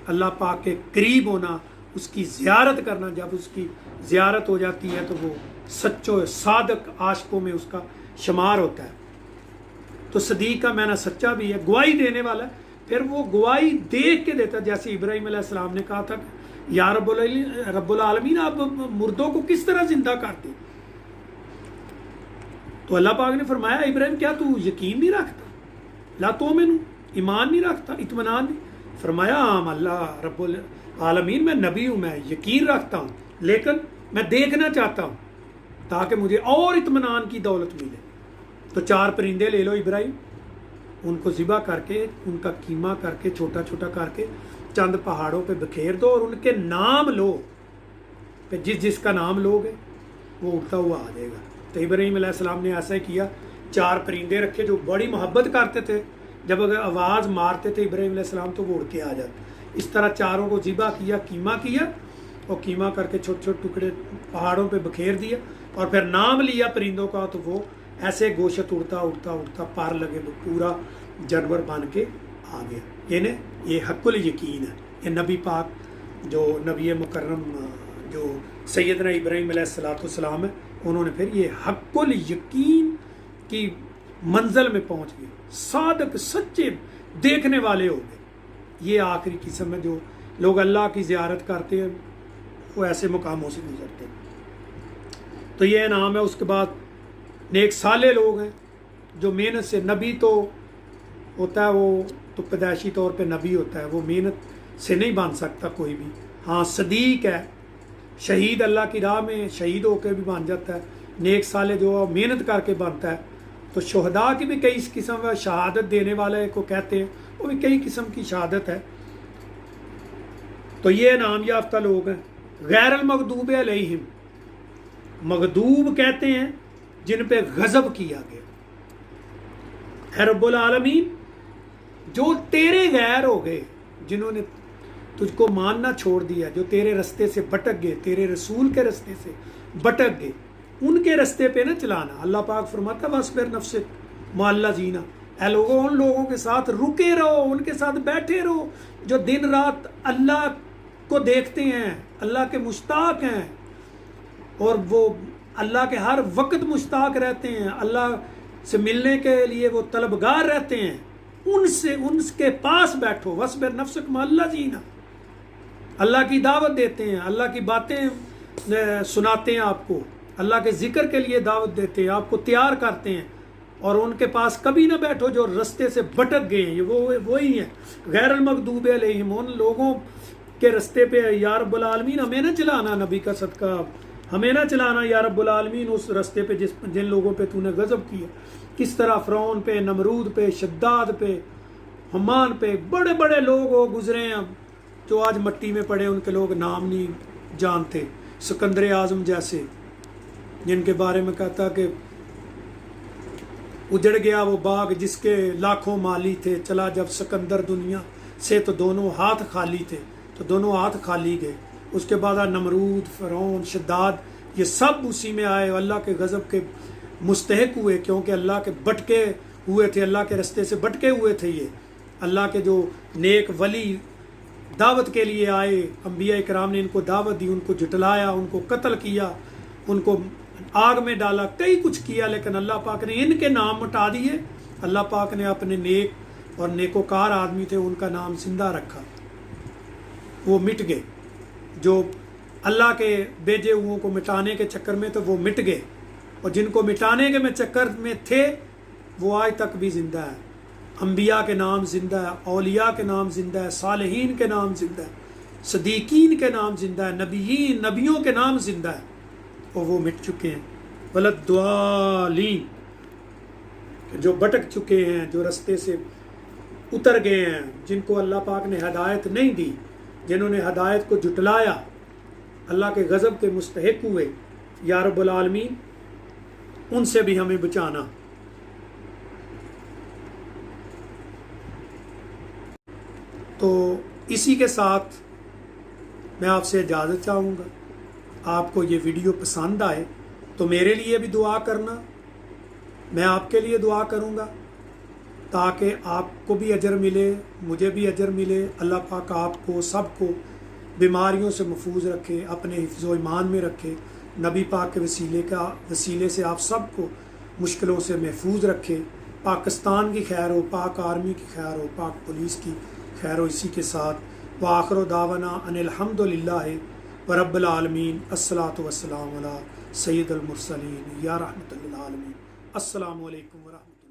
اللہ پاک کے قریب ہونا، اس کی زیارت کرنا۔ جب اس کی زیارت ہو جاتی ہے تو وہ سچو صادق عاشقوں میں اس کا شمار ہوتا ہے۔ تو صدیق کا معنی سچا بھی ہے، گواہی دینے والا ہے۔ پھر وہ گواہی دیکھ کے دیتا، جیسے ابراہیم علیہ السلام نے کہا تھا کہ یا رب العالمین آپ مردوں کو کس طرح زندہ کرتے؟ تو اللہ پاک نے فرمایا ابراہیم کیا تو یقین نہیں رکھتا؟ لا تؤمن، ایمان نہیں رکھتا، اطمینان نہیں؟ فرمایا ہاں اللہ رب العالمین میں نبی ہوں، میں یقین رکھتا ہوں، لیکن میں دیکھنا چاہتا ہوں تاکہ مجھے اور اطمینان کی دولت ملے۔ تو 4 پرندے لے لو ابراہیم، ان کو ذبح کر کے، ان کا قیمہ کر کے، چھوٹا چھوٹا کر کے چند پہاڑوں پہ بکھیر دو، اور ان کے نام لو، پھر جس کا نام لوگے وہ اڑتا ہوا آ جائے گا۔ تو ابراہیم علیہ السلام نے ایسا ہی کیا، 4 پرندے رکھے جو بڑی محبت کرتے تھے، جب اگر آواز مارتے تھے ابراہیم علیہ السلام تو وہ اڑ کے آ جاتے۔ اس طرح 4 کو ذبح کیا، قیمہ کیا، اور قیمہ کر کے چھوٹے چھوٹے ٹکڑے پہاڑوں پہ بکھیر دیا، اور پھر نام لیا پرندوں کا، تو وہ ایسے گوشت اڑتا اڑتا اڑتا پار لگے وہ پورا جانور بن کے آ گیا۔ یعنی یہ حق الیقین ہے۔ یہ نبی پاک جو نبی مکرم جو سیدنا ابراہیم علیہ السلام ہے، انہوں نے پھر یہ حق الیقین کی منزل میں پہنچ گئے، صادق سچے دیکھنے والے ہو گئے۔ یہ آخری قسم ہے، جو لوگ اللہ کی زیارت کرتے ہیں وہ ایسے مقاموں سے گزرتے ہیں۔ تو یہ انعام ہے۔ اس کے بعد نیک صالح لوگ ہیں جو محنت سے، نبی تو ہوتا ہے وہ تو پیدائشی طور پہ نبی ہوتا ہے، وہ محنت سے نہیں بن سکتا کوئی بھی۔ ہاں صدیق ہے، شہید اللہ کی راہ میں شہید ہو کے بھی بن جاتا ہے۔ نیک صالح جو محنت کر کے بنتا ہے۔ تو شہداء کی بھی کئی قسم ہے، شہادت دینے والے کو کہتے ہیں، وہ بھی کئی قسم کی شہادت ہے۔ تو یہ انعام یافتہ لوگ ہیں۔ غیر المغضوب علیہم، مغضوب کہتے ہیں جن پہ غضب کیا گیا۔ اے رب العالمین، جو تیرے غیر ہو گئے، جنہوں نے تجھ کو ماننا چھوڑ دیا، جو تیرے رستے سے بھٹک گئے، تیرے رسول کے رستے سے بھٹک گئے، ان کے رستے پہ نہ چلانا۔ اللہ پاک فرماتا وَاصْبِرْ نَفْسَكَ مَعَ الَّذِينَ، اے لوگوں ان لوگوں کے ساتھ رکے رہو، ان کے ساتھ بیٹھے رہو جو دن رات اللہ کو دیکھتے ہیں، اللہ کے مشتاق ہیں، اور وہ اللہ کے ہر وقت مشتاق رہتے ہیں، اللہ سے ملنے کے لیے وہ طلبگار رہتے ہیں۔ ان کے پاس بیٹھو، وَاصْبِرْ نَفْسَكَ مَعَ الَّذِينَ، اللہ کی دعوت دیتے ہیں، اللہ کی باتیں سناتے ہیں آپ کو، اللہ کے ذکر کے لیے دعوت دیتے ہیں، آپ کو تیار کرتے ہیں، اور ان کے پاس کبھی نہ بیٹھو جو رستے سے بھٹک گئے ہیں۔ یہ وہی ہیں غیر المغضوب علیہم، ان لوگوں کے رستے پہ یا رب العالمین ہمیں نہ چلانا، نبی کا صدقہ ہمیں نہ چلانا یا رب العالمین اس رستے پہ جن لوگوں پہ تو نے غضب کیا۔ کس طرح فرعون پہ، نمرود پہ، شداد پہ، حمان پہ بڑے بڑے لوگ وہ گزرے ہیں جو آج مٹی میں پڑے، ان کے لوگ نام نہیں جانتے۔ سکندر اعظم جیسے، جن کے بارے میں کہتا کہ اجڑ گیا وہ باغ جس کے لاکھوں مالی تھے، چلا جب سکندر دنیا سے تو دونوں ہاتھ خالی تھے، تو دونوں ہاتھ خالی گئے۔ اس کے بعد نمرود، فرعون، شداد، یہ سب اسی میں آئے، اللہ کے غضب کے مستحق ہوئے، کیونکہ اللہ کے بٹکے ہوئے تھے، اللہ کے رستے سے بٹکے ہوئے تھے۔ یہ اللہ کے جو نیک ولی دعوت کے لیے آئے، انبیاء کرام نے ان کو دعوت دی، ان کو جھٹلایا، ان کو قتل کیا، ان کو آگ میں ڈالا، کئی کچھ کیا، لیکن اللہ پاک نے ان کے نام مٹا دیے۔ اللہ پاک نے اپنے نیک اور نیکوکار آدمی تھے، ان کا نام زندہ رکھا، وہ مٹ گئے۔ جو اللہ کے بھیجے ہوئوں کو مٹانے کے چکر میں تو وہ مٹ گئے، اور جن کو مٹانے کے چکر میں تھے وہ آج تک بھی زندہ ہے۔ انبیاء کے نام زندہ ہے، اولیاء کے نام زندہ ہے، صالحین کے نام زندہ ہے، صدیقین کے نام زندہ ہے، نبیوں کے نام زندہ ہے، اور وہ مٹ چکے ہیں۔ وَلَدْوَالِينَ، جو بھٹک چکے ہیں، جو رستے سے اتر گئے ہیں، جن کو اللہ پاک نے ہدایت نہیں دی، جنہوں نے ہدایت کو جھٹلایا، اللہ کے غضب کے مستحق ہوئے، یا رب العالمین ان سے بھی ہمیں بچانا۔ تو اسی کے ساتھ میں آپ سے اجازت چاہوں گا. آپ کو یہ ویڈیو پسند آئے تو میرے لیے بھی دعا کرنا، میں آپ کے لیے دعا کروں گا تاکہ آپ کو بھی اجر ملے، مجھے بھی اجر ملے. اللہ پاک آپ کو سب کو بیماریوں سے محفوظ رکھے، اپنے حفظ و ایمان میں رکھے. نبی پاک کے وسیلے سے آپ سب کو مشکلوں سے محفوظ رکھے. پاکستان کی خیر ہو، پاک آرمی کی خیر ہو، پاک پولیس کی خیر ہو. اسی کے ساتھ وآخر دعوانا ان الحمد للہ رب العالمین. الصلاۃ والسلام علی سید المرسلین یا رحمۃ للعالمین. السلام علیکم ورحمۃ اللہ.